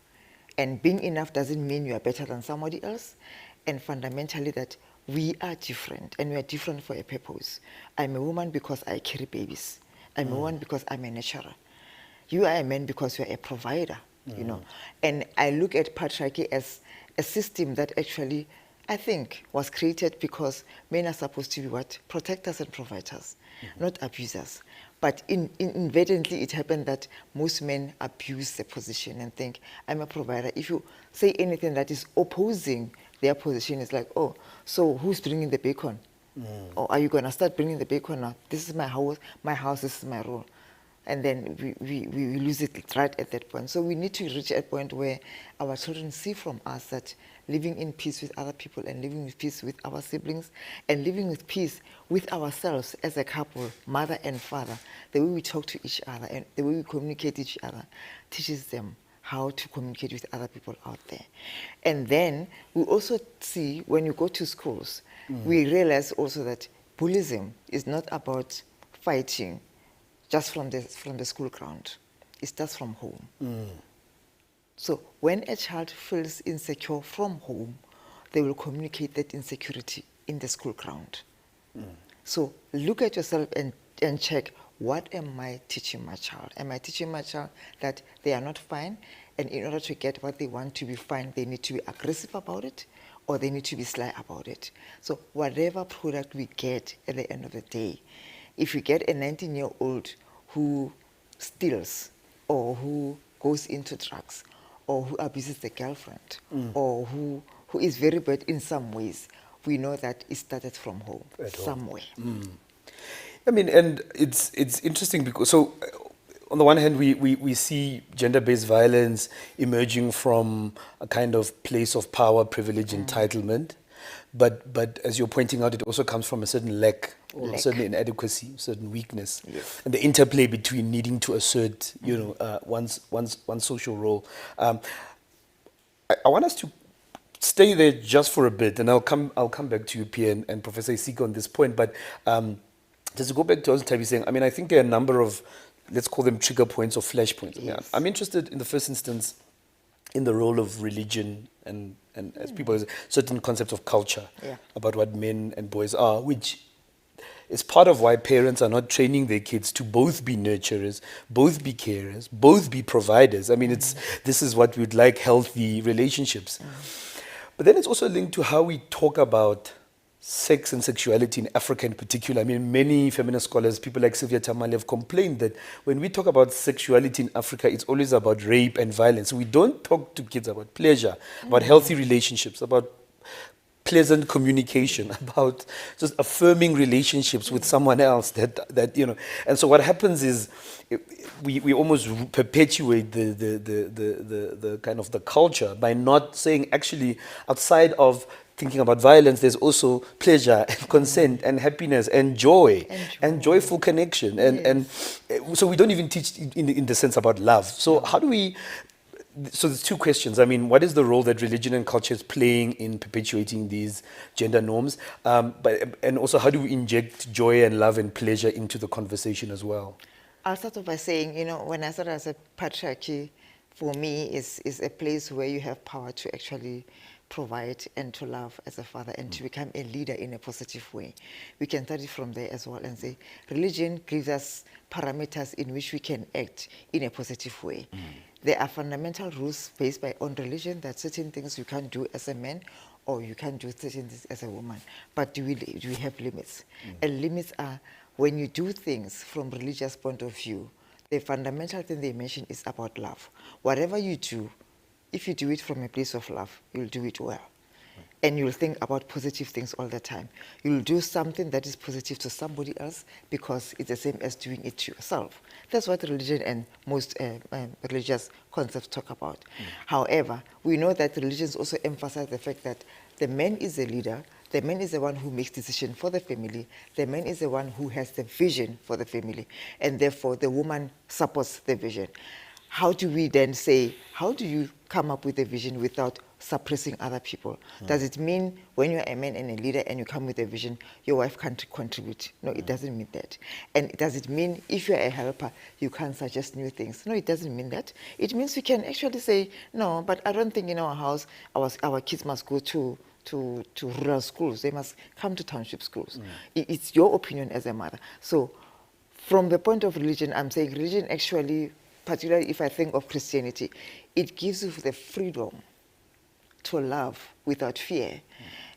and being enough doesn't mean you are better than somebody else, and fundamentally that we are different, and we are different for a purpose. I'm a woman because I carry babies. I'm a woman because I'm a nurturer. You are a man because you're a provider, you know. And I look at patriarchy as a system that actually, I think, was created because men are supposed to be what? Protectors and providers, not abusers. But inadvertently, it happened that most men abuse the position and think, I'm a provider. If you say anything that is opposing their position, it's like, oh, so who's bringing the bacon? Or are you going to start bringing the bacon now? This is my house, this is my role. And then we lose it right at that point. So we need to reach a point where our children see from us that living in peace with other people and living with peace with our siblings and living with peace with ourselves as a couple, mother and father, the way we talk to each other and the way we communicate with each other teaches them how to communicate with other people out there. And then we also see when you go to schools, we realize also that bullying is not about fighting just from the school ground. it starts from home. So when a child feels insecure from home, they will communicate that insecurity in the school ground. So look at yourself and check, what am I teaching my child? Am I teaching my child that they are not fine, and in order to get what they want to be fine, they need to be aggressive about it, or they need to be sly about it? So whatever product we get at the end of the day, if we get a 19-year-old who steals, or who goes into drugs, or who abuses the girlfriend, or who is very bad in some ways, we know that it started from home, somewhere. I mean, and it's interesting because, so on the one hand, we see gender-based violence emerging from a kind of place of power, privilege, entitlement. But as you're pointing out, it also comes from a certain lack, or a certain inadequacy, certain weakness, and the interplay between needing to assert, one's social role. I want us to stay there just for a bit, and I'll come back to you, Pierre, and Professor Isiko on this point. But just to go back to what Tabi saying, I mean, I think there are a number of, let's call them trigger points or flash points. Yes. I'm interested in the first instance in the role of religion and as people, certain concepts of culture about what men and boys are, which is part of why parents are not training their kids to both be nurturers, both be carers, both be providers. I mean, this is what we'd like, healthy relationships. But then it's also linked to how we talk about sex and sexuality in Africa in particular. I mean, many feminist scholars, people like Sylvia Tamale, have complained that when we talk about sexuality in Africa, it's always about rape and violence. We don't talk to kids about pleasure, about healthy relationships, about pleasant communication, about just affirming relationships with someone else and so what happens is we almost perpetuate the kind of the culture by not saying, actually, outside of thinking about violence, there's also pleasure and consent and happiness and joy and joyful connection. And so we don't even teach in the sense about love. So how do we, so there's two questions. I mean, what is the role that religion and culture is playing in perpetuating these gender norms? And also, how do we inject joy and love and pleasure into the conversation as well? I'll start off by saying, when I started as a patriarchy, for me, is a place where you have power to actually provide and to love as a father and to become a leader in a positive way. We can study from there as well and say religion gives us parameters in which we can act in a positive way. There are fundamental rules based on religion that certain things you can't do as a man or you can't do certain things as a woman. But do we have limits? And limits are when you do things from religious point of view, the fundamental thing they mention is about love. Whatever you do, if you do it from a place of love, you'll do it well. And you'll think about positive things all the time. You'll do something that is positive to somebody else because it's the same as doing it to yourself. That's what religion and most religious concepts talk about. However, we know that religions also emphasize the fact that the man is a leader, the man is the one who makes decisions for the family, the man is the one who has the vision for the family, and therefore the woman supports the vision. How do we then say, how do you come up with a vision without suppressing other people? Does it mean when you're a man and a leader and you come with a vision, your wife can't contribute? No, it doesn't mean that. And does it mean if you're a helper, you can't suggest new things? No, it doesn't mean that. It means we can actually say, no, but I don't think in our house our kids must go to rural schools. They must come to township schools. It's your opinion as a mother. So from the point of religion, I'm saying religion actually, particularly if I think of Christianity, it gives you the freedom to love without fear.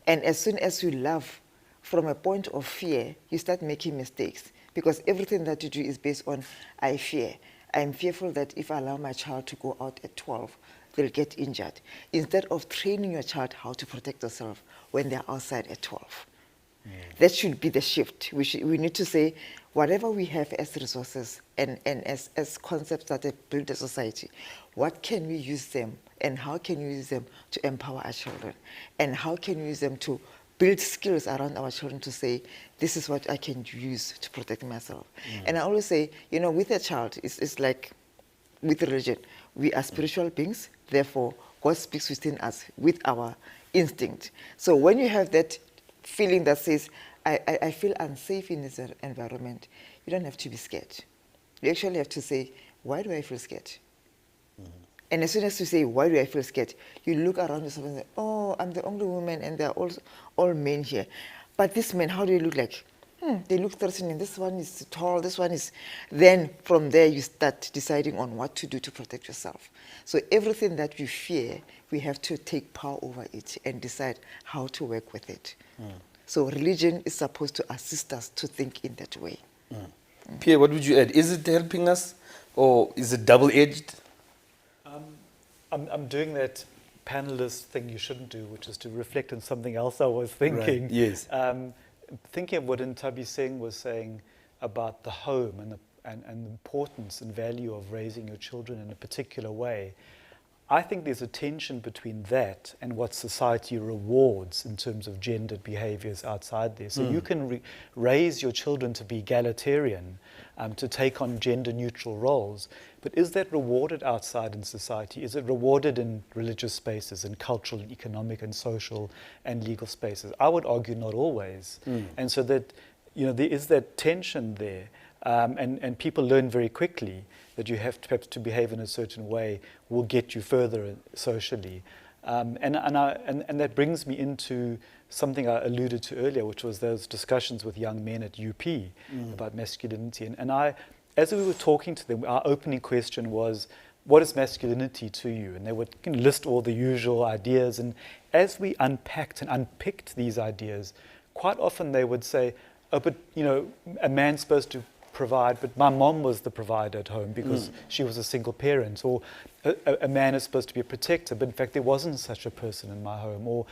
And as soon as you love from a point of fear, you start making mistakes because everything that you do is based on, I fear. I'm fearful that if I allow my child to go out at 12, they'll get injured. Instead of training your child how to protect themselves when they're outside at 12. That should be the shift. We need to say, whatever we have as resources and as concepts that build a society, what can we use them and how can we use them to empower our children? And how can we use them to build skills around our children to say, this is what I can use to protect myself. And I always say, with a child, it's like with religion, we are spiritual beings, therefore God speaks within us with our instinct. So when you have that feeling that says, I feel unsafe in this environment, you don't have to be scared. You actually have to say, why do I feel scared? And as soon as you say, why do I feel scared? You look around yourself and say, oh, I'm the only woman and there are all men here. But this man, how do they look like? They look threatening. This one is tall, this one is... Then from there you start deciding on what to do to protect yourself. So everything that we fear, we have to take power over it and decide how to work with it. So religion is supposed to assist us to think in that way. Pierre, what would you add? Is it helping us or is it double-edged? I'm doing that panelist thing you shouldn't do, which is to reflect on something else I was thinking. Right. Yes. Thinking of what Ntabi Singh was saying about the home and the importance and value of raising your children in a particular way. I think there's a tension between that and what society rewards in terms of gendered behaviors outside there. So you can raise your children to be egalitarian, to take on gender-neutral roles, but is that rewarded outside in society? Is it rewarded in religious spaces, in cultural, economic, and social and legal spaces? I would argue not always. And so that, there is that tension there. And people learn very quickly that you have to perhaps to behave in a certain way will get you further socially. And that brings me into something I alluded to earlier, which was those discussions with young men at UP about masculinity. And as we were talking to them, our opening question was, what is masculinity to you? And they would list all the usual ideas. And as we unpacked and unpicked these ideas, quite often they would say, oh, but, a man's supposed to provide, but my mom was the provider at home because she was a single parent. Or a man is supposed to be a protector, but in fact there wasn't such a person in my home. Or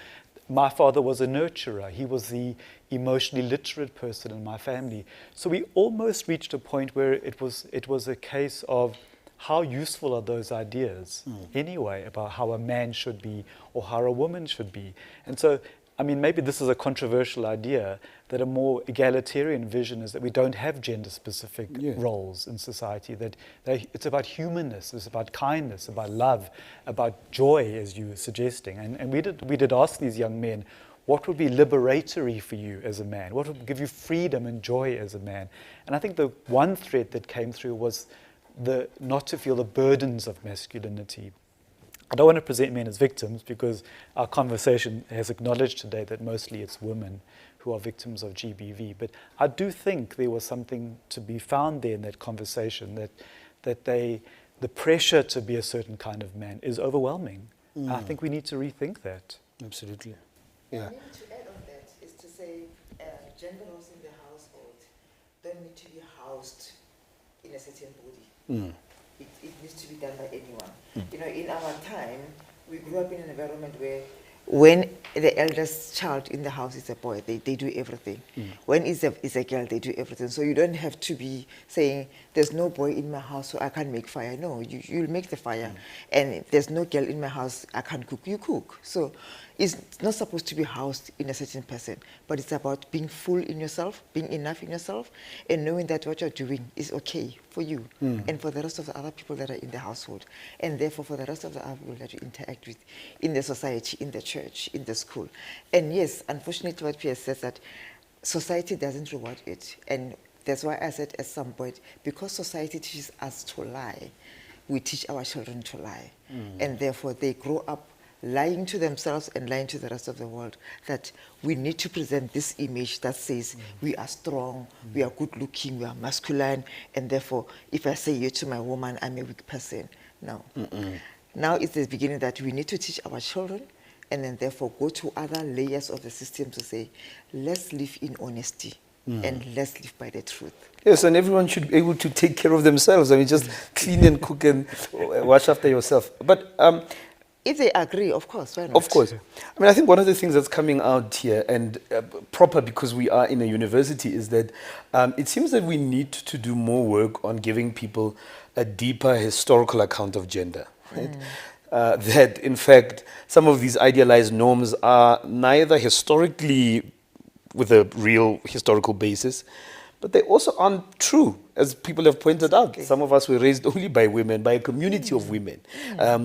my father was a nurturer. He was the emotionally literate person in my family. So we almost reached a point where it was a case of how useful are those ideas anyway about how a man should be or how a woman should be. And so, maybe this is a controversial idea, that a more egalitarian vision is that we don't have gender-specific roles in society, that it's about humanness, it's about kindness, about love, about joy, as you were suggesting. And we did ask these young men, what would be liberatory for you as a man? What would give you freedom and joy as a man? And I think the one thread that came through was not to feel the burdens of masculinity. I don't want to present men as victims because our conversation has acknowledged today that mostly it's women who are victims of GBV. But I do think there was something to be found there in that conversation, that the pressure to be a certain kind of man is overwhelming. I think we need to rethink that. Absolutely. Yeah. Yeah. Maybe to add on that is to say gender roles in the household don't need to be housed in a certain body. It needs to be done by anyone. In our time, we grew up in an environment where when the eldest child in the house is a boy, they do everything. When it's a girl, they do everything. So you don't have to be saying, there's no boy in my house, so I can't make fire. No, you'll make the fire. And there's no girl in my house, I can't cook, you cook. So it's not supposed to be housed in a certain person, but it's about being full in yourself, being enough in yourself, and knowing that what you're doing is okay for you and for the rest of the other people that are in the household, and therefore for the rest of the other people that you interact with in the society, in the church, in the school. And yes, unfortunately what Pierre says that society doesn't reward it, and that's why I said at some point, because society teaches us to lie, we teach our children to lie, and therefore they grow up lying to themselves and lying to the rest of the world, that we need to present this image that says we are strong, we are good looking, we are masculine, and therefore if I say you to my woman, I'm a weak person. No. Now it's the beginning that we need to teach our children and then therefore go to other layers of the system to say, let's live in honesty and let's live by the truth. Yes, and everyone should be able to take care of themselves. Just clean and cook and wash after yourself. But if they agree, of course, why not? Of course. I think one of the things that's coming out here, and proper because we are in a university, is that it seems that we need to do more work on giving people a deeper historical account of gender. Right? That, in fact, some of these idealized norms are neither historically with a real historical basis, but they also aren't true, as people have pointed out. Some of us were raised only by women, by a community of women,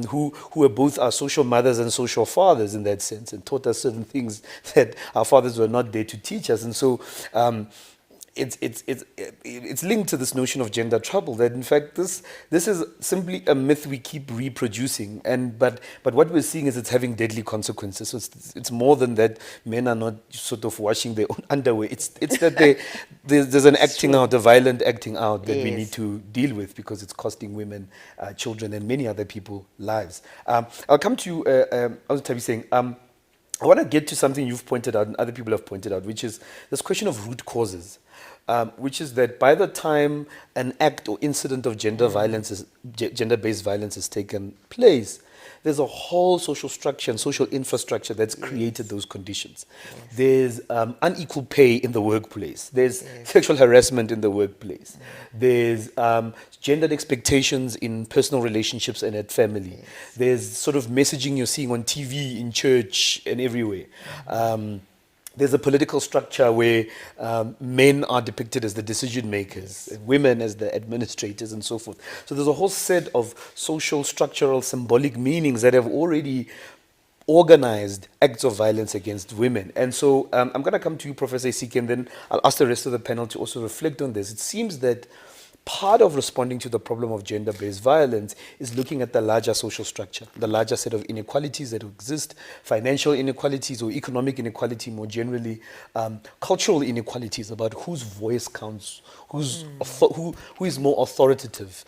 who were both our social mothers and social fathers in that sense, and taught us certain things that our fathers were not there to teach us. And so it's linked to this notion of gender trouble, that in fact this is simply a myth we keep reproducing, but what we're seeing is it's having deadly consequences. So it's more than that. Men are not sort of washing their own underwear. It's that there's an acting out, a violent acting out that we need to deal with, because it's costing women, children, and many other people lives. I'll come to you, I was saying. I want to get to something you've pointed out and other people have pointed out, which is this question of root causes, which is that by the time an act or incident of gender-based violence has taken place, there's a whole social structure and social infrastructure that's created those conditions. There's unequal pay in the workplace. There's sexual harassment in the workplace. There's gendered expectations in personal relationships and at family. There's sort of messaging you're seeing on TV, in church, and everywhere. There's a political structure where men are depicted as the decision makers, women as the administrators, and so forth. So there's a whole set of social, structural, symbolic meanings that have already organized acts of violence against women. And so I'm going to come to you, Professor Isike, and then I'll ask the rest of the panel to also reflect on this. It seems that part of responding to the problem of gender-based violence is looking at the larger social structure, the larger set of inequalities that exist, financial inequalities or economic inequality more generally, cultural inequalities about whose voice counts, who is more authoritative,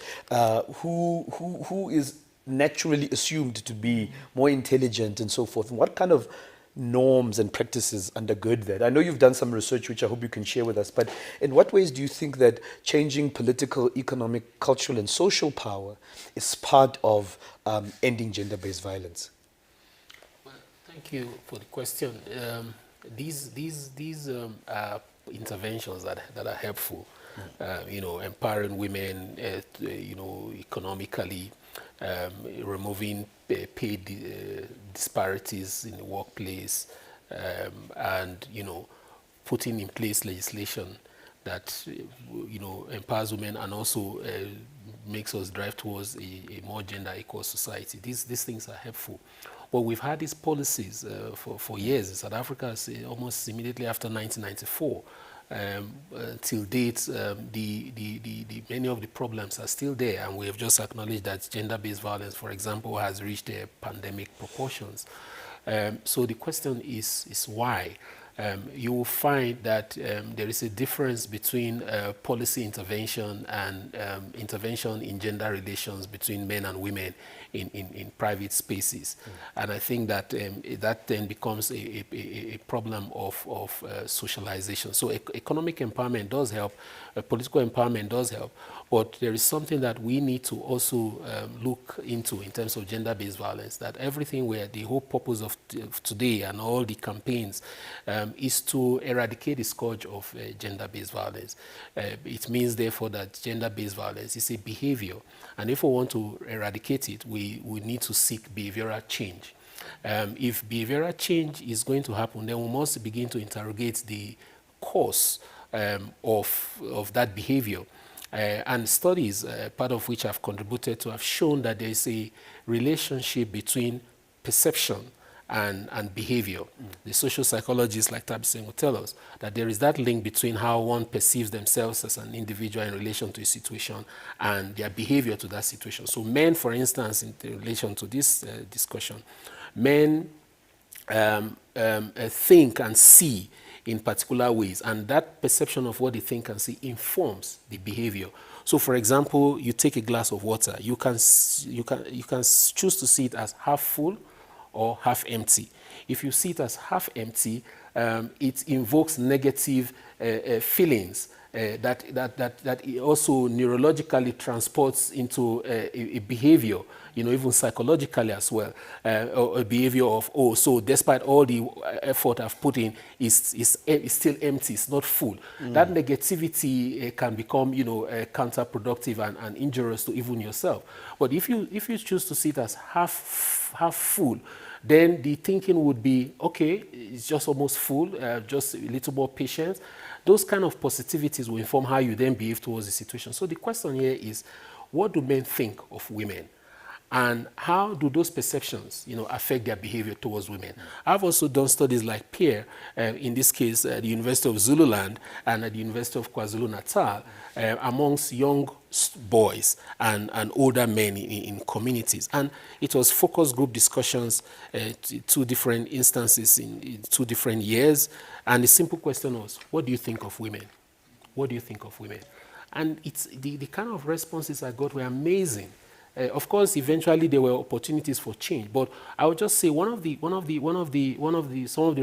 who is naturally assumed to be more intelligent, and so forth. What kind of norms and practices undergird that? I know you've done some research which I hope you can share with us, but in what ways do you think that changing political, economic, cultural, and social power is part of ending gender-based violence? Well, thank you for the question. These are interventions that are helpful, empowering women, economically, removing pay disparities in the workplace, and putting in place legislation that empowers women and also makes us drive towards a more gender equal society. These things are helpful. But we've had these policies for years in South Africa, almost immediately after 1994. Till date, many of the problems are still there, and we have just acknowledged that gender-based violence, for example, has reached pandemic proportions. So the question is why? You will find that there is a difference between policy intervention and intervention in gender relations between men and women in private spaces. And I think that that then becomes a problem of socialization. So economic empowerment does help, political empowerment does help, but there is something that we need to also look into in terms of gender-based violence, that everything where the whole purpose of today and all the campaigns is to eradicate the scourge of gender-based violence. It means, therefore, that gender-based violence is a behavior. And if we want to eradicate it, we need to seek behavioral change. If behavioral change is going to happen, then we must begin to interrogate the cause of that behavior. And studies, part of which I've contributed to, have shown that there is a relationship between perception and behavior. The social psychologists like Tabitha will tell us that there is that link between how one perceives themselves as an individual in relation to a situation and their behavior to that situation. So men, for instance, in relation to this discussion, men think and see in particular ways, and that perception of what they think and see informs the behavior. So, for example, you take a glass of water, you can choose to see it as half full or half empty. If you see it as half empty, it invokes negative feelings that it also neurologically transports into a behavior, even psychologically as well, or a behavior of, so despite all the effort I've put in, it's still empty, it's not full. That negativity can become, counterproductive and injurious to even yourself. But if you choose to see it as half full, then the thinking would be, okay, it's just almost full, just a little more patience. Those kind of positivities will inform how you then behave towards the situation. So the question here is, what do men think of women? and how do those perceptions, affect their behavior towards women. I've also done studies like peer, in this case, at the University of Zululand and at the University of KwaZulu-Natal, amongst young boys and older men in communities. And it was focus group discussions, two different instances in 2 different years. And the simple question was, what do you think of women? What do you think of women? And it's the kind of responses I got were amazing. Of course, eventually there were opportunities for change, but I would just say some of the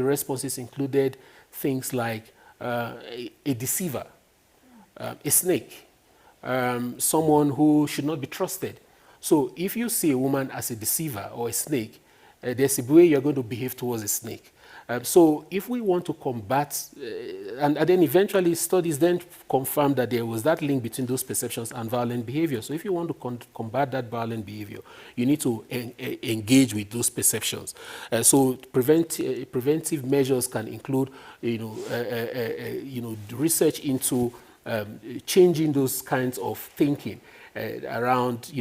responses included things like a deceiver, a snake, someone who should not be trusted. So if you see a woman as a deceiver or a snake, there's a way you're going to behave towards a snake. So if we want to combat, and then eventually studies then confirmed that there was that link between those perceptions and violent behavior. So if you want to combat that violent behavior, you need to engage with those perceptions. So preventive measures can include, research into changing those kinds of thinking. Around,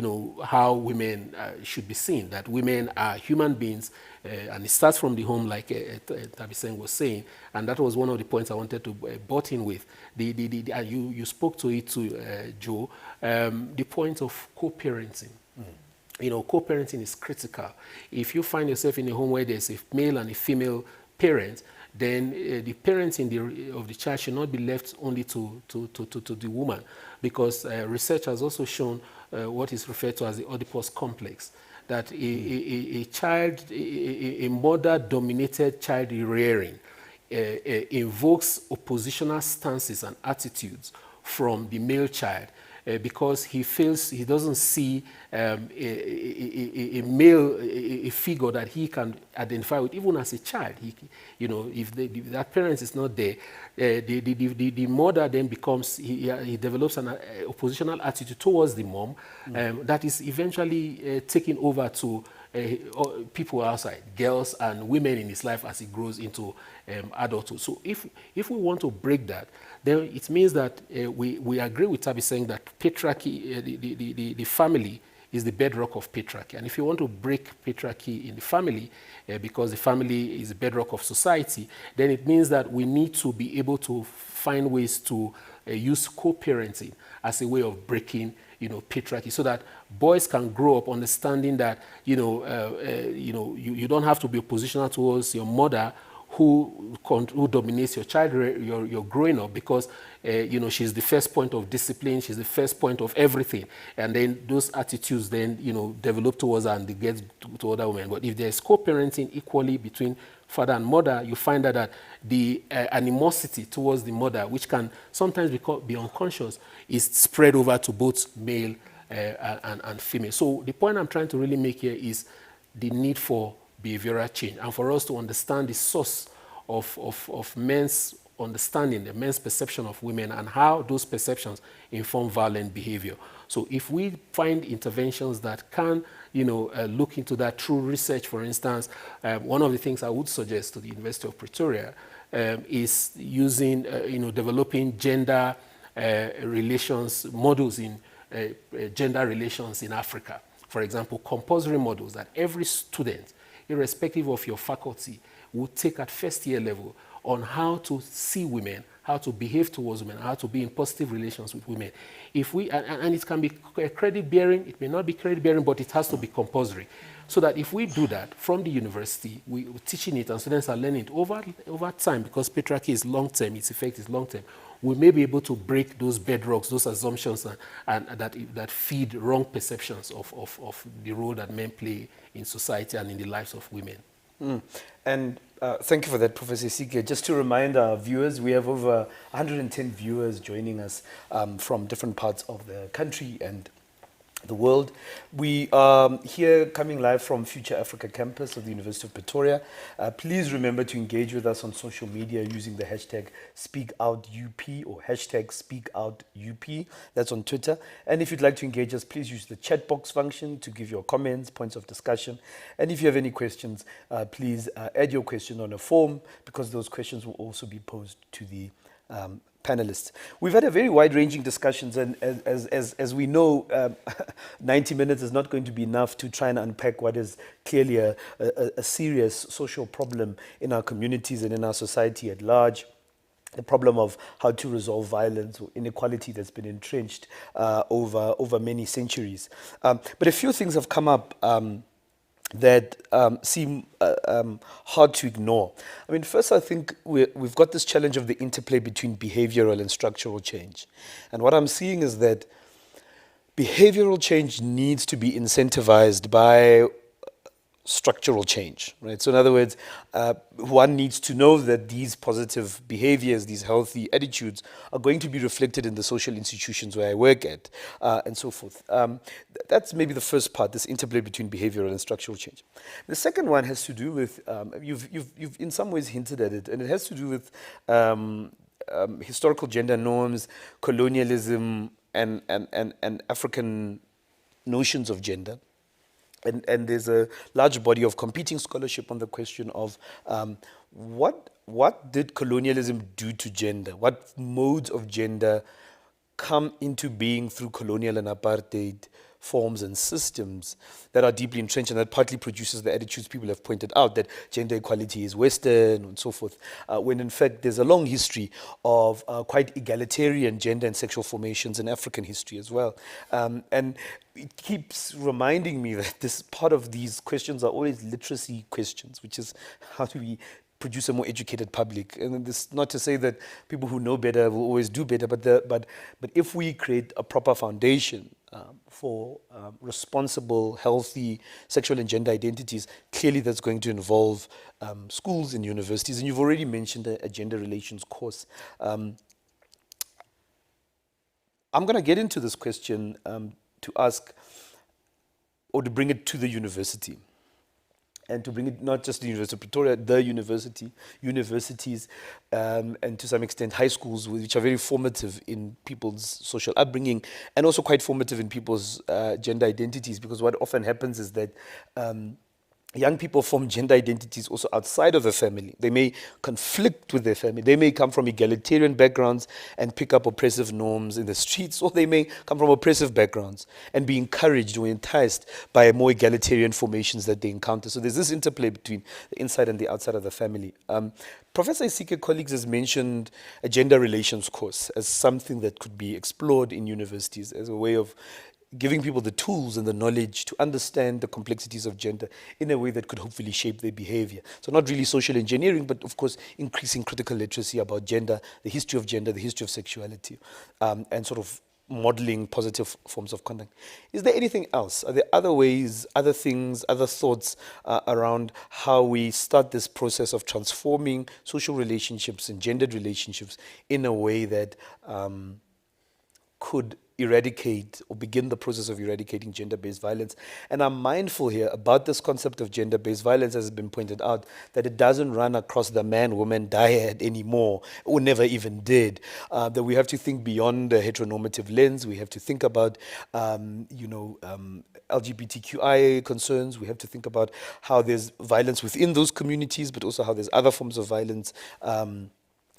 how women should be seen, that women are human beings, and it starts from the home, like Tabiseng was saying, and that was one of the points I wanted to butt in with. You spoke to it too, Joe, the point of co-parenting. Co-parenting is critical. If you find yourself in a home where there's a male and a female parent, then the parenting of the child should not be left only to the woman, because research has also shown what is referred to as the Oedipus complex, that a mother-dominated child rearing invokes oppositional stances and attitudes from the male child, because he doesn't see a male, a figure that he can identify with, even as a child. If that parent is not there, the mother then becomes, he develops an oppositional attitude towards the mom, that is eventually taken over to people outside, girls and women in his life as he grows into adulthood. So if we want to break that, then it means that we agree with Tabi saying that patriarchy, the family is the bedrock of patriarchy. And if you want to break patriarchy in the family, because the family is the bedrock of society, then it means that we need to be able to find ways to use co-parenting as a way of breaking patriarchy, so that boys can grow up understanding that you don't have to be oppositional towards your mother who dominates your child, you're growing up, because she's the first point of discipline, she's the first point of everything, and then those attitudes then develop towards her and they get to other women. But if there's co-parenting equally between father and mother, you find that the animosity towards the mother, which can sometimes be unconscious, is spread over to both male and female. So the point I'm trying to really make here is the need for behavioral change, and for us to understand the source of men's understanding, the men's perception of women, and how those perceptions inform violent behavior. So if we find interventions that can look into that through research, for instance, one of the things I would suggest to the University of Pretoria is using, developing gender relations models in gender relations in Africa. For example, compulsory models that every student, irrespective of your faculty, would take at first year level on how to see women, how to behave towards women, how to be in positive relations with women. If we, and it can be credit bearing, it may not be credit bearing, but it has to be compulsory. So that if we do that from the university, we're teaching it and students are learning it over time, because patriarchy is long term, its effect is long term, we may be able to break those bedrocks, those assumptions and that feed wrong perceptions of the role that men play in society and in the lives of women. And thank you for that, Professor Sike. Just to remind our viewers, we have over 110 viewers joining us from different parts of the country and the world. We are here coming live from Future Africa campus of the University of Pretoria. Please remember to engage with us on social media using the hashtag SpeakOutUP or hashtag SpeakOutUP. That's on Twitter. And if you'd like to engage us, please use the chat box function to give your comments, points of discussion. And if you have any questions, please add your question on a form, because those questions will also be posed to the panelists. We've had a very wide-ranging discussions, and as we know, 90 minutes is not going to be enough to try and unpack what is clearly a serious social problem in our communities and in our society at large. The problem of how to resolve violence or inequality that's been entrenched over many centuries. But a few things have come up that seem hard to ignore. I mean, first, I think we've got this challenge of the interplay between behavioral and structural change. And what I'm seeing is that behavioral change needs to be incentivized by structural change, right? So in other words, one needs to know that these positive behaviors, these healthy attitudes are going to be reflected in the social institutions where I work at, and so forth. That's maybe the first part, this interplay between behavioral and structural change. The second one has to do with, you've in some ways hinted at it, and it has to do with historical gender norms, colonialism, and African notions of gender. And there's a large body of competing scholarship on the question of what did colonialism do to gender? What modes of gender come into being through colonial and apartheid forms and systems that are deeply entrenched, and that partly produces the attitudes people have pointed out, that gender equality is Western and so forth, when in fact there's a long history of quite egalitarian gender and sexual formations in African history as well. And it keeps reminding me that this part of these questions are always literacy questions, which is how do we produce a more educated public? And this, not to say that people who know better will always do better, but if we create a proper foundation for responsible, healthy sexual and gender identities, clearly that's going to involve schools and universities. And you've already mentioned a gender relations course. I'm going to get into this question to ask, or to bring it to the university. And to bring it not just the University of Pretoria, the universities, and to some extent high schools, which are very formative in people's social upbringing and also quite formative in people's gender identities, because what often happens is that young people form gender identities also outside of the family. They may conflict with their family. They may come from egalitarian backgrounds and pick up oppressive norms in the streets, or they may come from oppressive backgrounds and be encouraged or enticed by more egalitarian formations that they encounter. So there's this interplay between the inside and the outside of the family. Professor Isike, colleagues, has mentioned a gender relations course as something that could be explored in universities as a way of giving people the tools and the knowledge to understand the complexities of gender in a way that could hopefully shape their behavior. So not really social engineering, but of course increasing critical literacy about gender, the history of sexuality, and sort of modeling positive forms of conduct. Is there anything else? Are there other ways, other things, other thoughts around how we start this process of transforming social relationships and gendered relationships in a way that could eradicate or begin the process of eradicating gender-based violence? And I'm mindful here about this concept of gender-based violence, as has been pointed out, that it doesn't run across the man-woman dyad anymore, or never even did. That we have to think beyond the heteronormative lens. We have to think about, LGBTQIA concerns. We have to think about how there's violence within those communities, but also how there's other forms of violence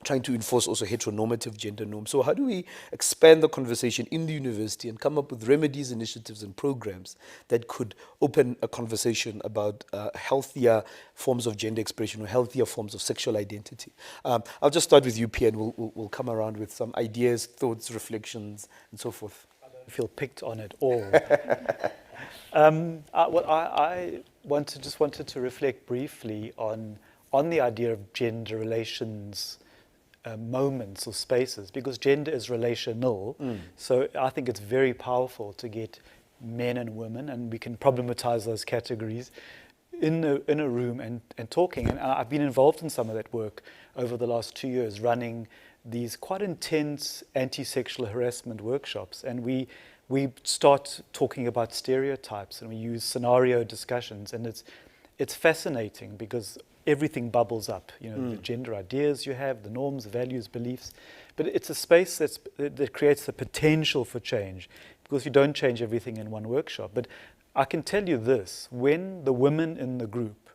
trying to enforce also heteronormative gender norms. So how do we expand the conversation in the university and come up with remedies, initiatives, and programs that could open a conversation about healthier forms of gender expression or healthier forms of sexual identity? I'll just start with you, Pierre, and we'll come around with some ideas, thoughts, reflections, and so forth. I don't feel picked on at all. I wanted to reflect briefly on the idea of gender relations moments or spaces, because gender is relational. So I think it's very powerful to get men and women, and we can problematize those categories, in a room and talking. And I've been involved in some of that work over the last 2 years, running these quite intense anti-sexual harassment workshops. And we start talking about stereotypes, and we use scenario discussions, and it's fascinating because everything bubbles up, the gender ideas you have, the norms, values, beliefs. But it's a space that creates the potential for change, because you don't change everything in one workshop. But I can tell you this, when the women in the group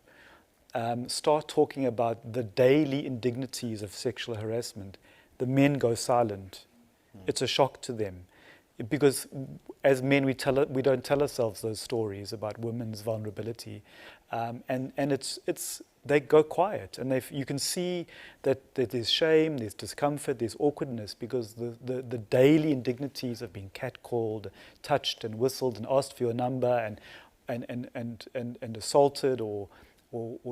start talking about the daily indignities of sexual harassment, the men go silent. It's a shock to them. Because as men, we don't tell ourselves those stories about women's vulnerability. And they go quiet. And you can see that there's shame, there's discomfort, there's awkwardness, because the daily indignities of being catcalled, touched and whistled and asked for your number and assaulted or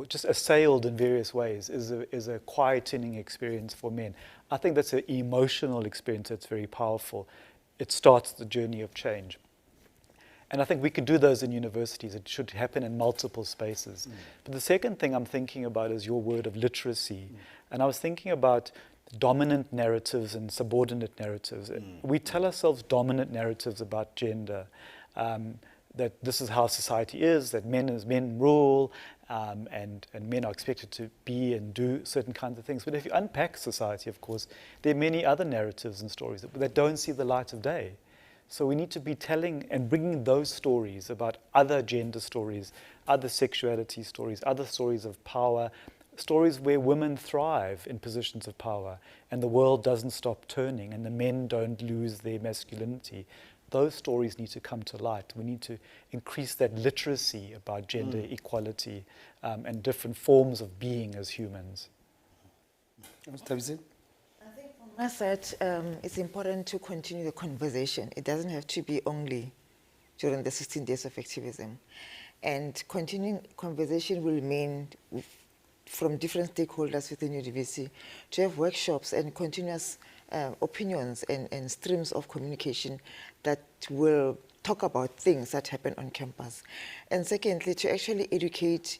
just assailed in various ways is a quietening experience for men. I think that's an emotional experience that's very powerful. It starts the journey of change. And I think we can do those in universities. It should happen in multiple spaces. But the second thing I'm thinking about is your word of literacy. And I was thinking about dominant narratives and subordinate narratives. We tell ourselves dominant narratives about gender, that this is how society is, that men rule, and men are expected to be and do certain kinds of things. But if you unpack society, of course, there are many other narratives and stories that don't see the light of day. So we need to be telling and bringing those stories about other gender stories, other sexuality stories, other stories of power, stories where women thrive in positions of power and the world doesn't stop turning and the men don't lose their masculinity. Those stories need to come to light. We need to increase that literacy about gender equality and different forms of being as humans. Activism? I think from my side, it's important to continue the conversation. It doesn't have to be only during the 16 days of activism. And continuing conversation will mean from different stakeholders within university to have workshops and continuous opinions and streams of communication that will talk about things that happen on campus. And secondly, to actually educate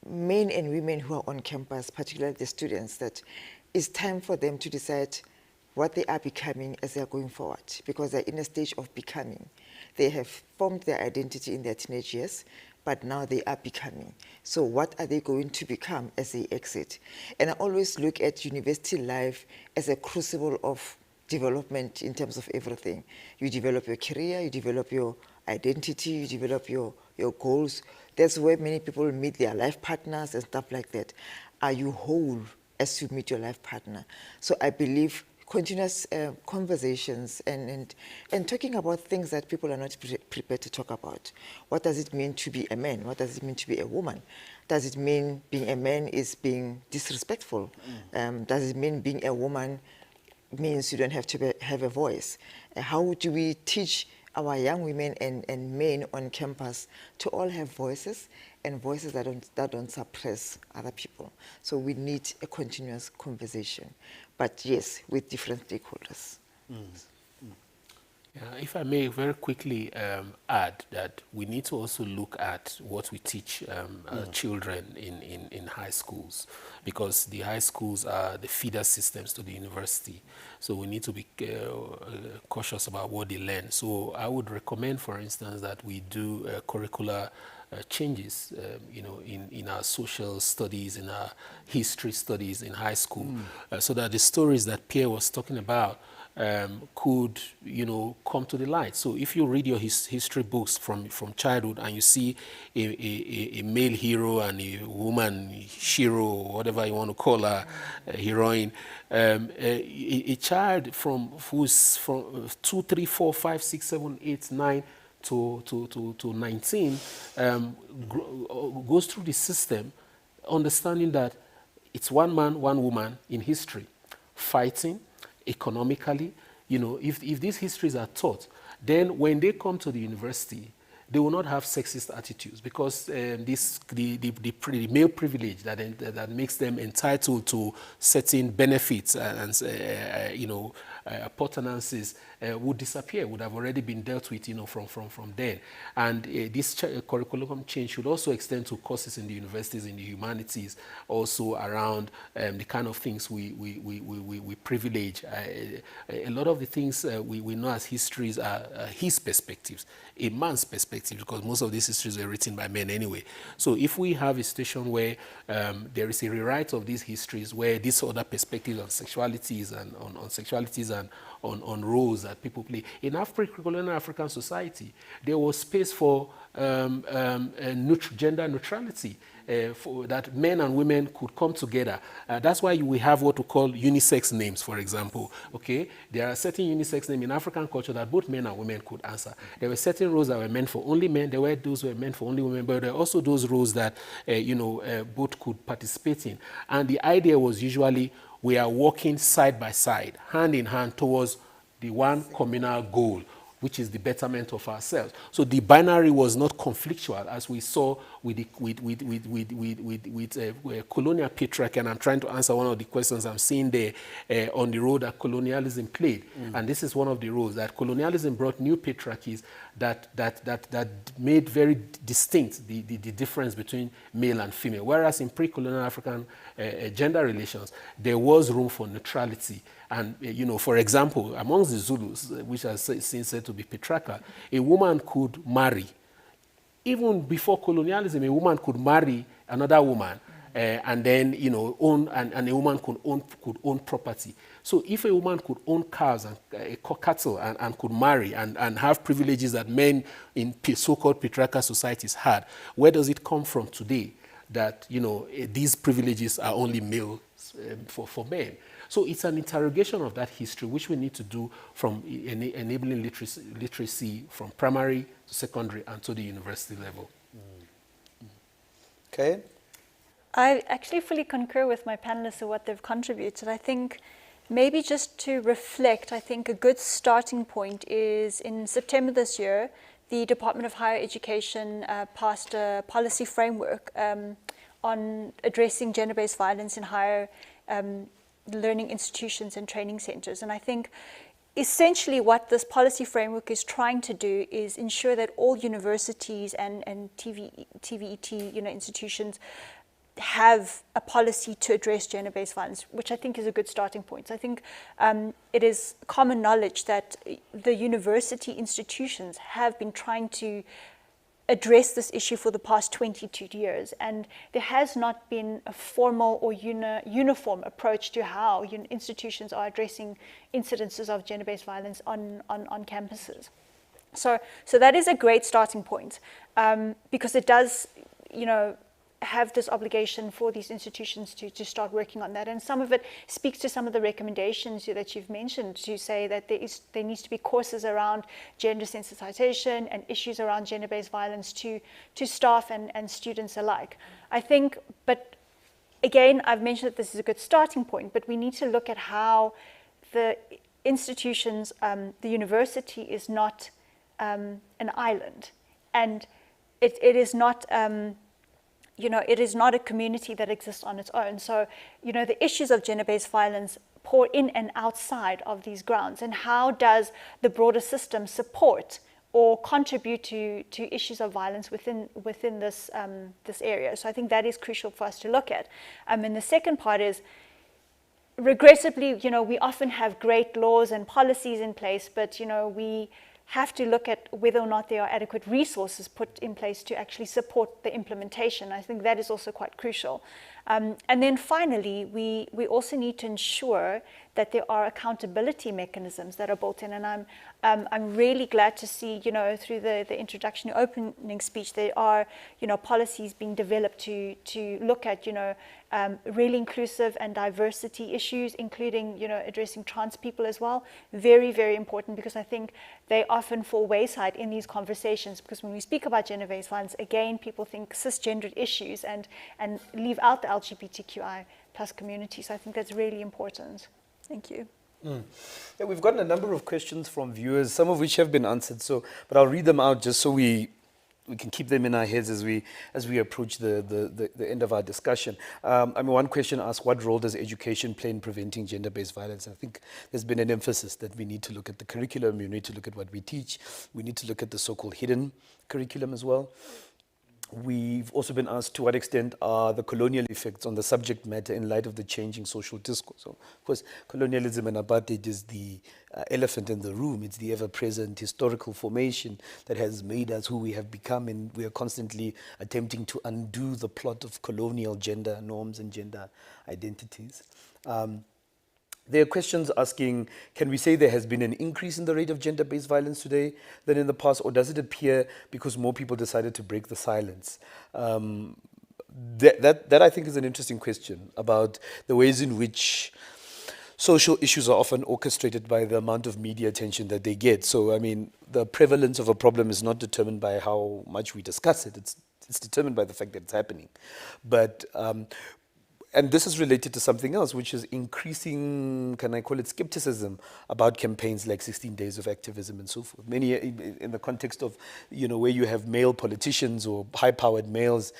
men and women who are on campus, particularly the students, that it's time for them to decide what they are becoming as they are going forward, because they're in a stage of becoming. They have formed their identity in their teenage years, but now they are becoming. So what are they going to become as they exit? And I always look at university life as a crucible of development in terms of everything. You develop your career, you develop your identity, you develop your goals. That's where many people meet their life partners and stuff like that. Are you whole as you meet your life partner? So I believe continuous conversations and talking about things that people are not prepared to talk about. What does it mean to be a man? What does it mean to be a woman? Does it mean being a man is being disrespectful? Does it mean being a woman means you don't have to have a voice? How do we teach our young women and men on campus to all have voices, and voices that don't suppress other people? So we need a continuous conversation, but yes, with different stakeholders. Yeah, if I may very quickly add that we need to also look at what we teach children in high schools, because the high schools are the feeder systems to the university. So we need to be cautious about what they learn. So I would recommend, for instance, that we do curricular changes, in our social studies, in our history studies in high school, so that the stories that Pierre was talking about could, come to the light. So if you read your history books from childhood and you see a male hero and a woman Shiro, or whatever you want to call her, heroine, a child who's from 2, 3, 4, 5, 6, 7, 8, 9 to 19 goes through the system, understanding that it's one man, one woman in history, fighting economically. If these histories are taught, then when they come to the university, they will not have sexist attitudes, because the male privilege that makes them entitled to certain benefits and appurtenances would disappear, would have already been dealt with, from then. And this curriculum change should also extend to courses in the universities, in the humanities, also around the kind of things we privilege. A lot of the things we know as histories are his perspectives, a man's perspective, because most of these histories were written by men anyway. So if we have a situation where there is a rewrite of these histories, where these other perspectives on sexualities and on sexualities and on roles that people play. In pre-colonial African society, there was space for gender neutrality. For that men and women could come together. That's why we have what we call unisex names, for example. Okay, there are certain unisex names in African culture that both men and women could answer. There were certain roles that were meant for only men. There were those who were meant for only women, but there are also those roles that both could participate in. And the idea was usually we are working side by side, hand in hand towards the one communal goal, which is the betterment of ourselves. So the binary was not conflictual, as we saw with colonial patriarchy. And I'm trying to answer one of the questions I'm seeing there on the role that colonialism played. And this is one of the roles that colonialism brought new patriarchies that made very distinct the difference between male and female. Whereas in pre-colonial African gender relations, there was room for neutrality. And, for example, amongst the Zulus, which are seen said to be patriarchal, a woman could marry. Even before colonialism, a woman could marry another woman and then, own, and a woman could own property. So if a woman could own cows and cattle and could marry and have privileges that men in so-called patriarchal societies had, where does it come from today that, these privileges are only male for men? So it's an interrogation of that history, which we need to do from enabling literacy from primary to secondary and to the university level. Okay. I actually fully concur with my panelists and what they've contributed. I think maybe just to reflect, I think a good starting point is in September this year, the Department of Higher Education passed a policy framework on addressing gender-based violence in higher learning institutions and training centers. And I think essentially what this policy framework is trying to do is ensure that all universities and TVET institutions have a policy to address gender-based violence, which I think is a good starting point. So I think it is common knowledge that the university institutions have been trying to address this issue for the past 22 years, and there has not been a formal or uniform approach to how institutions are addressing incidences of gender-based violence on campuses. So that is a great starting point, because it does, have this obligation for these institutions to start working on that. And some of it speaks to some of the recommendations that you've mentioned, to say that there needs to be courses around gender sensitization and issues around gender-based violence to staff and students alike. I think, but again, I've mentioned that this is a good starting point, but we need to look at how the institutions, the university is not an island, and it is not it is not a community that exists on its own. So, the issues of gender-based violence pour in and outside of these grounds. And how does the broader system support or contribute to issues of violence within this area? So I think that is crucial for us to look at. And the second part is, regressively, we often have great laws and policies in place, but, we have to look at whether or not there are adequate resources put in place to actually support the implementation. I think that is also quite crucial. And then finally, we also need to ensure that there are accountability mechanisms that are built in. And I'm really glad to see, through the introduction, opening speech, there are, policies being developed to look at, really inclusive and diversity issues, including, addressing trans people as well. Very, very important, because I think they often fall wayside in these conversations, because when we speak about gender-based violence, again, people think cisgendered issues and leave out the LGBTQI plus community. So I think that's really important. Thank you. Yeah, we've gotten a number of questions from viewers, some of which have been answered. But I'll read them out just so we can keep them in our heads as we approach the end of our discussion. One question asked, what role does education play in preventing gender-based violence? I think there's been an emphasis that we need to look at the curriculum, we need to look at what we teach, we need to look at the so-called hidden curriculum as well. We've also been asked to what extent are the colonial effects on the subject matter in light of the changing social discourse. So, of course, colonialism and apartheid is the elephant in the room. It's the ever-present historical formation that has made us who we have become, and we are constantly attempting to undo the plot of colonial gender norms and gender identities. There are questions asking, can we say there has been an increase in the rate of gender-based violence today than in the past, or does it appear because more people decided to break the silence? That I think is an interesting question about the ways in which social issues are often orchestrated by the amount of media attention that they get. So, I mean, the prevalence of a problem is not determined by how much we discuss it. It's determined by the fact that it's happening. But and this is related to something else, which is increasing, can I call it, skepticism about campaigns like 16 Days of Activism and so forth. Many, in the context of, where you have male politicians or high-powered males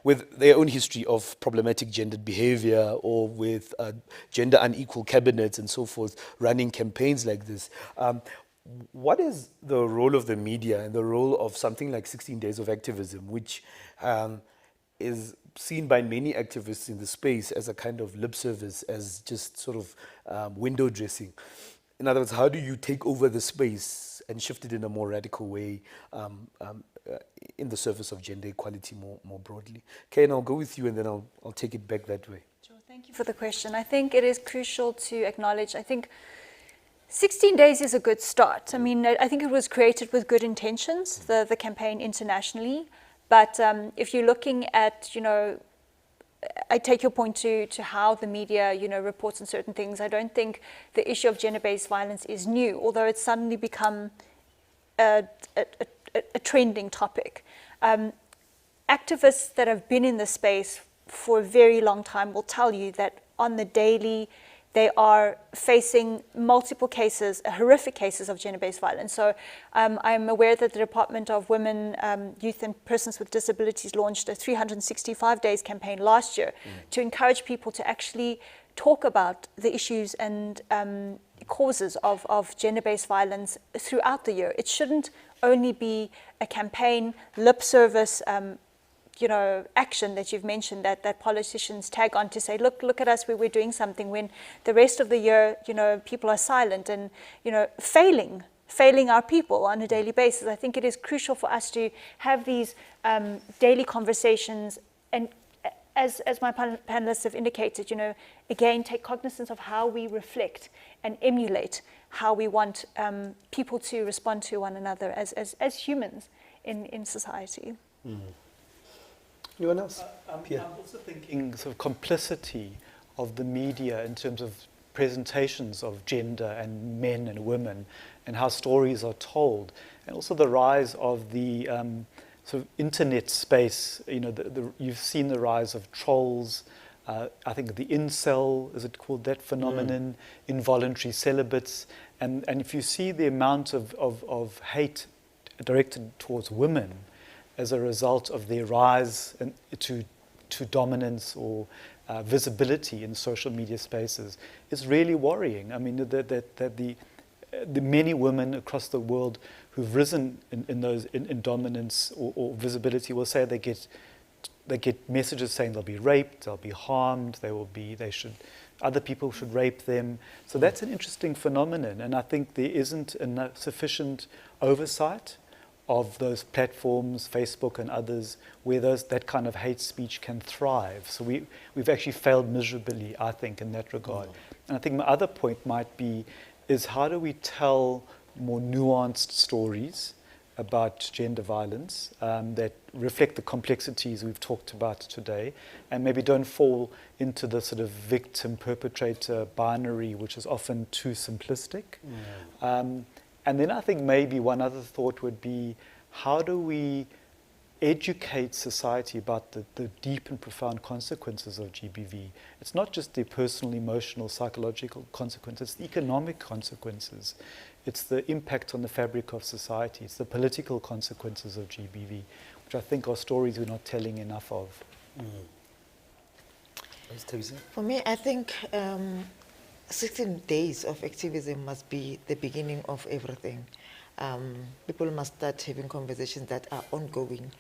with their own history of problematic gendered behavior, or with gender unequal cabinets and so forth, running campaigns like this. What is the role of the media and the role of something like 16 Days of Activism, which is seen by many activists in the space as a kind of lip service, as just sort of window dressing? In other words, how do you take over the space and shift it in a more radical way in the service of gender equality more broadly? Kay, and I'll go with you, and then I'll take it back that way. Sure, thank you for the question. I think it is crucial to acknowledge, I think 16 days is a good start. I mean, I think it was created with good intentions, the campaign internationally. But if you're looking at, I take your point to how the media, reports on certain things. I don't think the issue of gender-based violence is new, although it's suddenly become a trending topic. Activists that have been in the space for a very long time will tell you that on the daily, they are facing multiple cases, horrific cases of gender-based violence. So I'm aware that the Department of Women, Youth and Persons with Disabilities launched a 365 days campaign last year to encourage people to actually talk about the issues and causes of gender-based violence throughout the year. It shouldn't only be a campaign, lip service, action that you've mentioned that politicians tag on to say, look at us, we're doing something, when the rest of the year, people are silent and, failing our people on a daily basis. I think it is crucial for us to have these daily conversations, and as my panelists have indicated, again, take cognizance of how we reflect and emulate how we want people to respond to one another as humans in society. Anyone else? I'm also thinking sort of complicity of the media in terms of presentations of gender and men and women, and how stories are told, and also the rise of the sort of internet space. You've seen the rise of trolls. I think the incel, is it called, that phenomenon, involuntary celibates, and if you see the amount of hate directed towards women as a result of their rise to dominance or visibility in social media spaces, is really worrying. I mean, that the many women across the world who've risen in dominance or visibility will say they get messages saying they'll be raped, they'll be harmed, other people should rape them. So that's an interesting phenomenon, and I think there isn't enough sufficient oversight of those platforms, Facebook and others, where that kind of hate speech can thrive. So we've actually failed miserably, I think, in that regard. And I think my other point might be, is how do we tell more nuanced stories about gender violence that reflect the complexities we've talked about today, and maybe don't fall into the sort of victim-perpetrator binary, which is often too simplistic. And then I think maybe one other thought would be, how do we educate society about the deep and profound consequences of GBV? It's not just the personal, emotional, psychological consequences, it's the economic consequences. It's the impact on the fabric of society. It's the political consequences of GBV, which I think are stories we're not telling enough of. For me, I think 16 days of activism must be the beginning of everything. People must start having conversations that are ongoing.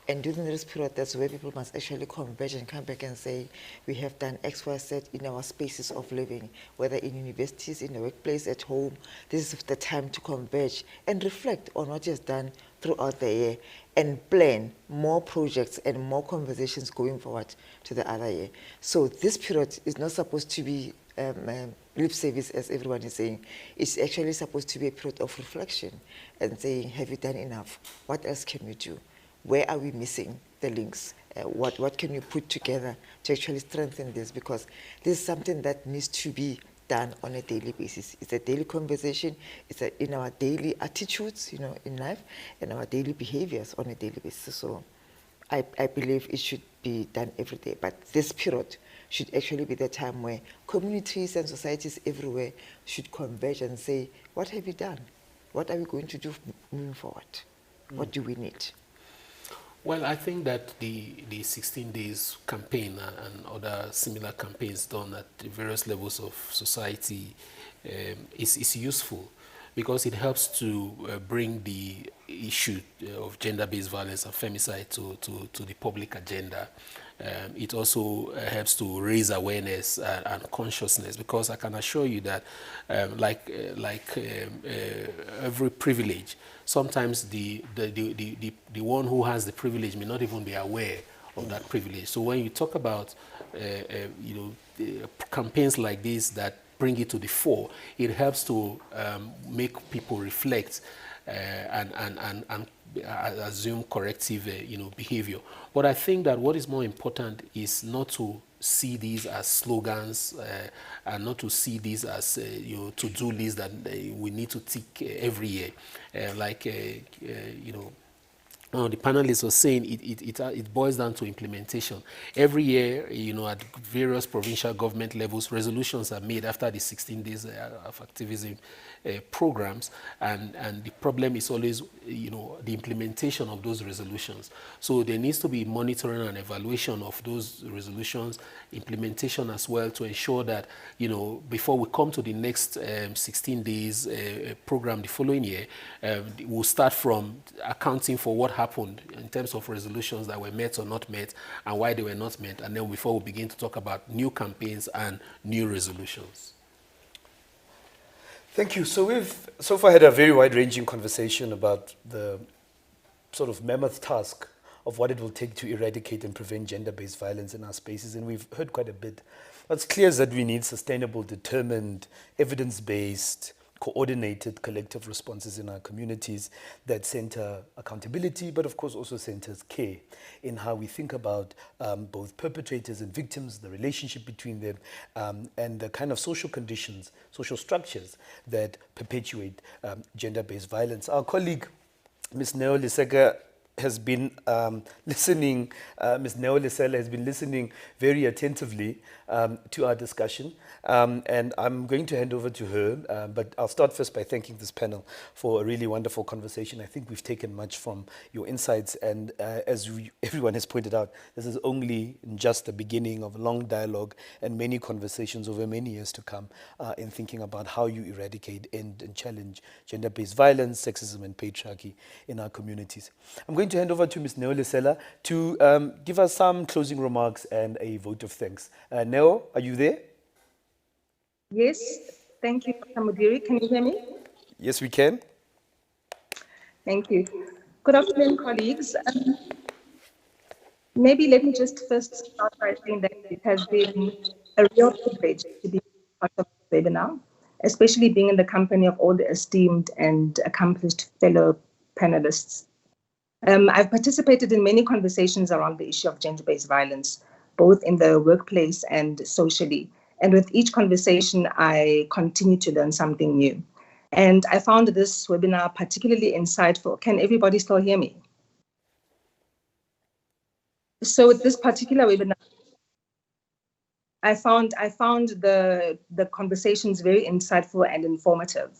And during this period, that's where people must actually converge and come back and say, we have done X, Y, Z in our spaces of living, whether in universities, in the workplace, at home. This is the time to converge and reflect on what is done throughout the year and plan more projects and more conversations going forward to the other year. So this period is not supposed to be lip service, as everyone is saying. It's actually supposed to be a period of reflection and saying, have you done enough? What else can we do? Where are we missing the links? What can you put together to actually strengthen this? Because this is something that needs to be done on a daily basis. It's a daily conversation. It's in our daily attitudes, in life, and our daily behaviors on a daily basis. So I believe it should be done every day. But this period should actually be the time where communities and societies everywhere should converge and say, what have you done? What are we going to do moving forward? What do we need? Well, I think that the 16 days campaign and other similar campaigns done at the various levels of society is useful, because it helps to bring the issue of gender-based violence and femicide to the public agenda. It also helps to raise awareness and consciousness, because I can assure you that every privilege, sometimes the one who has the privilege may not even be aware of that privilege. So when you talk about campaigns like this that bring it to the fore, it helps to make people reflect and assume corrective behavior. But I think that what is more important is not to see these as slogans and not to see these as to-do lists that we need to tick every year. The panelist was saying it boils down to implementation. Every year, at various provincial government levels, resolutions are made after the 16 days of activism programs, and the problem is always, the implementation of those resolutions. So there needs to be monitoring and evaluation of those resolutions, implementation as well, to ensure that, before we come to the next 16 days program the following year, we'll start from accounting for what happened in terms of resolutions that were met or not met and why they were not met, and then before we begin to talk about new campaigns and new resolutions. Thank you. So we've so far had a very wide-ranging conversation about the sort of mammoth task of what it will take to eradicate and prevent gender-based violence in our spaces, and we've heard quite a bit. What's clear is that we need sustainable, determined, evidence-based, coordinated collective responses in our communities that center accountability, but of course also centers care in how we think about both perpetrators and victims, the relationship between them, and the kind of social conditions, social structures that perpetuate gender-based violence. Our colleague, Ms. Neo Liseka, has been listening, Ms. Neo Lisela has been listening very attentively to our discussion, and I'm going to hand over to her, but I'll start first by thanking this panel for a really wonderful conversation. I think we've taken much from your insights, and everyone has pointed out, this is only just the beginning of a long dialogue and many conversations over many years to come in thinking about how you eradicate, end, and challenge gender-based violence, sexism, and patriarchy in our communities. I'm going to hand over to Ms. Neo Lisela to give us some closing remarks and a vote of thanks. Neo, are you there? Yes, thank you, Dr. Mudiri. Can you hear me? Yes, we can. Thank you. Good afternoon, colleagues. Maybe let me just first start by saying that it has been a real privilege to be part of this webinar, especially being in the company of all the esteemed and accomplished fellow panelists. I've participated in many conversations around the issue of gender-based violence, both in the workplace and socially. And with each conversation, I continue to learn something new. And I found this webinar particularly insightful. Can everybody still hear me? So with this particular webinar, I found the conversations very insightful and informative.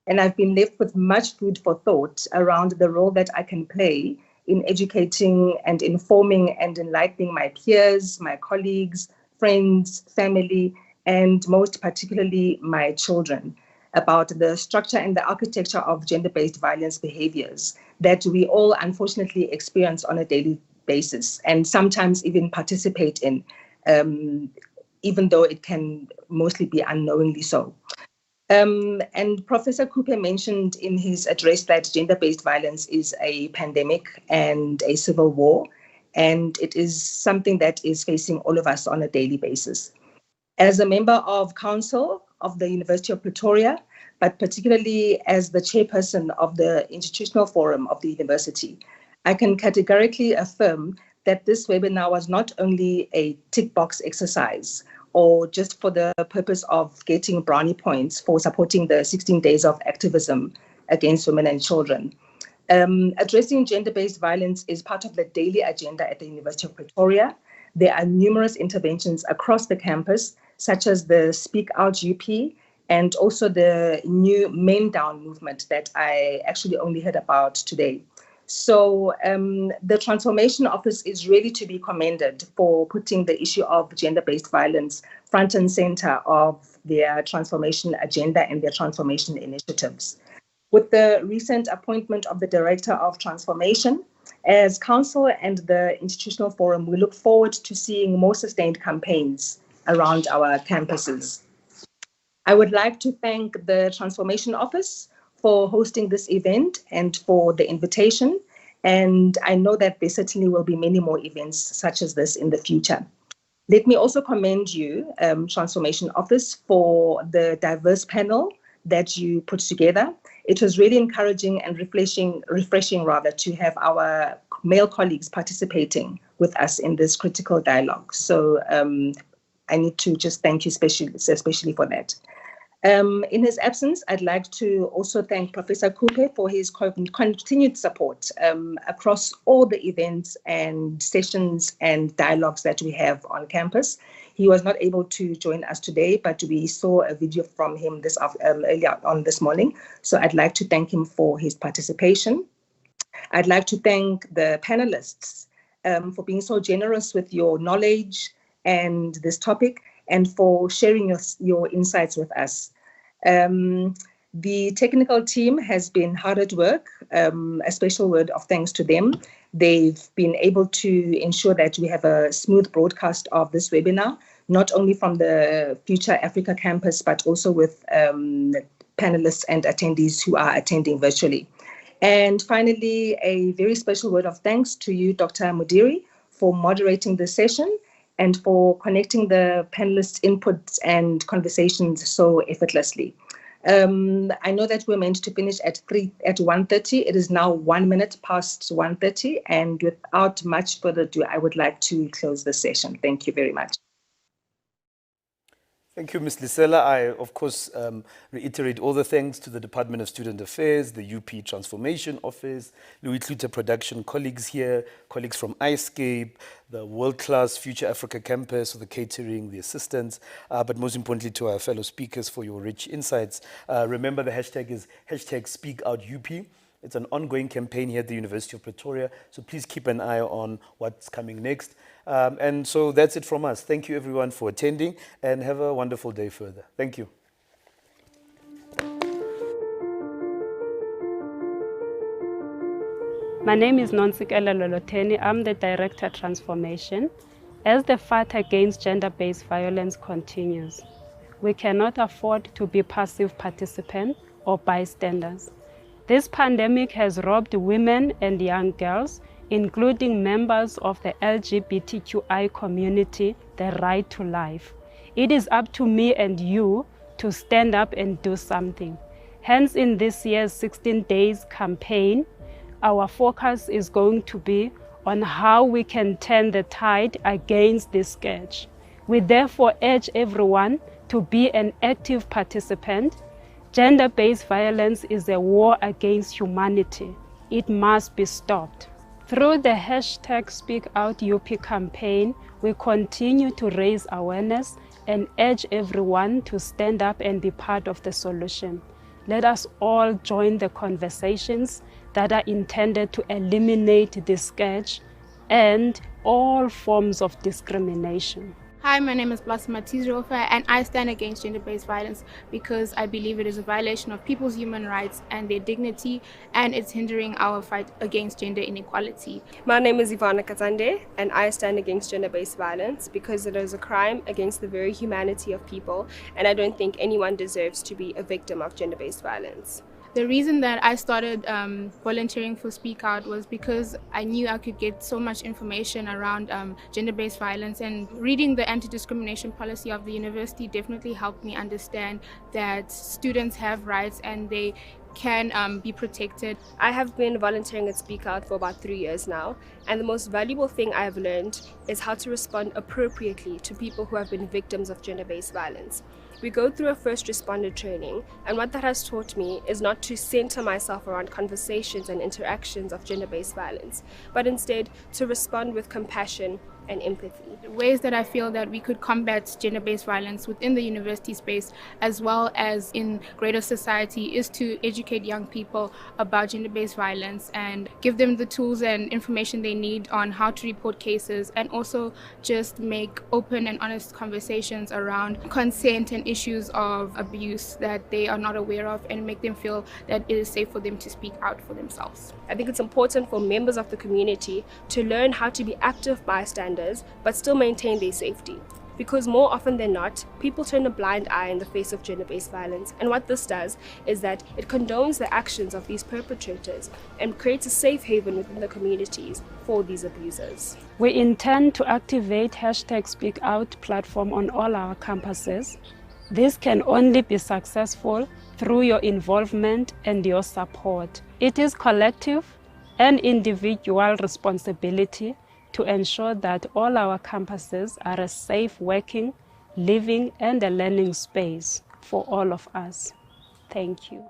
And I've been left with much food for thought around the role that I can play in educating and informing and enlightening my peers, my colleagues, friends, family, and most particularly my children about the structure and the architecture of gender-based violence behaviors that we all unfortunately experience on a daily basis and sometimes even participate in, even though it can mostly be unknowingly so. And Professor Cooper mentioned in his address that gender-based violence is a pandemic and a civil war, and it is something that is facing all of us on a daily basis. As a member of council of the University of Pretoria, but particularly as the chairperson of the Institutional Forum of the university, I can categorically affirm that this webinar was not only a tick box exercise or just for the purpose of getting brownie points for supporting the 16 days of activism against women and children. Addressing gender-based violence is part of the daily agenda at the University of Pretoria. There are numerous interventions across the campus, such as the Speak Out UP and also the new Men Down movement that I actually only heard about today. So the Transformation Office is really to be commended for putting the issue of gender-based violence front and center of their transformation agenda and their transformation initiatives. With the recent appointment of the Director of Transformation, as Council and the Institutional Forum, we look forward to seeing more sustained campaigns around our campuses. I would like to thank the Transformation Office for hosting this event and for the invitation. And I know that there certainly will be many more events such as this in the future. Let me also commend you, Transformation Office, for the diverse panel that you put together. It was really encouraging and refreshing to have our male colleagues participating with us in this critical dialogue. So I need to just thank you especially for that. In his absence, I'd like to also thank Professor Kupe for his continued support across all the events and sessions and dialogues that we have on campus. He was not able to join us today, but we saw a video from him earlier on this morning. So I'd like to thank him for his participation. I'd like to thank the panelists for being so generous with your knowledge and this topic, and for sharing your insights with us. The technical team has been hard at work. A special word of thanks to them. They've been able to ensure that we have a smooth broadcast of this webinar, not only from the Future Africa campus, but also with panelists and attendees who are attending virtually. And finally, a very special word of thanks to you, Dr. Mudiri, for moderating the session and for connecting the panelists' inputs and conversations so effortlessly. I know that we're meant to finish at 1:30. It is now 1 minute past 1:30, and without much further ado, I would like to close the session. Thank you very much. Thank you, Ms. Lisela. I, of course, reiterate all the thanks to the Department of Student Affairs, the UP Transformation Office, Louis Klute Production colleagues here, colleagues from iScape, the world-class Future Africa campus, for the catering, the assistants, but most importantly to our fellow speakers for your rich insights. Remember, the hashtag is #SpeakOutUP. It's an ongoing campaign here at the University of Pretoria, so please keep an eye on what's coming next. And so that's it from us. Thank you, everyone, for attending, and have a wonderful day further. Thank you. My name is Nonsikela Loloteni. I'm the Director of Transformation. As the fight against gender-based violence continues, we cannot afford to be passive participants or bystanders. This pandemic has robbed women and young girls, including members of the LGBTQI community, the right to life. It is up to me and you to stand up and do something. Hence, in this year's 16 Days campaign, our focus is going to be on how we can turn the tide against this scourge. We therefore urge everyone to be an active participant. Gender-based violence is a war against humanity. It must be stopped. Through the #SpeakOutUP campaign, we continue to raise awareness and urge everyone to stand up and be part of the solution. Let us all join the conversations that are intended to eliminate this scourge and all forms of discrimination. Hi, my name is Blasma Tizrofa, and I stand against gender-based violence because I believe it is a violation of people's human rights and their dignity, and it's hindering our fight against gender inequality. My name is Ivana Kazande, and I stand against gender-based violence because it is a crime against the very humanity of people, and I don't think anyone deserves to be a victim of gender-based violence. The reason that I started volunteering for Speak Out was because I knew I could get so much information around gender-based violence, and reading the anti-discrimination policy of the university definitely helped me understand that students have rights and they can be protected. I have been volunteering at Speak Out for about 3 years now, and the most valuable thing I have learned is how to respond appropriately to people who have been victims of gender-based violence. We go through a first responder training, and what that has taught me is not to center myself around conversations and interactions of gender-based violence, but instead to respond with compassion and empathy. The ways that I feel that we could combat gender-based violence within the university space as well as in greater society is to educate young people about gender-based violence and give them the tools and information they need on how to report cases, and also just make open and honest conversations around consent and issues of abuse that they are not aware of, and make them feel that it is safe for them to speak out for themselves. I think it's important for members of the community to learn how to be active bystanders but still maintain their safety. Because more often than not, people turn a blind eye in the face of gender-based violence, and what this does is that it condones the actions of these perpetrators and creates a safe haven within the communities for these abusers. We intend to activate #SpeakOut platform on all our campuses. This can only be successful through your involvement and your support. It is collective and individual responsibility to ensure that all our campuses are a safe working, living, and a learning space for all of us. Thank you.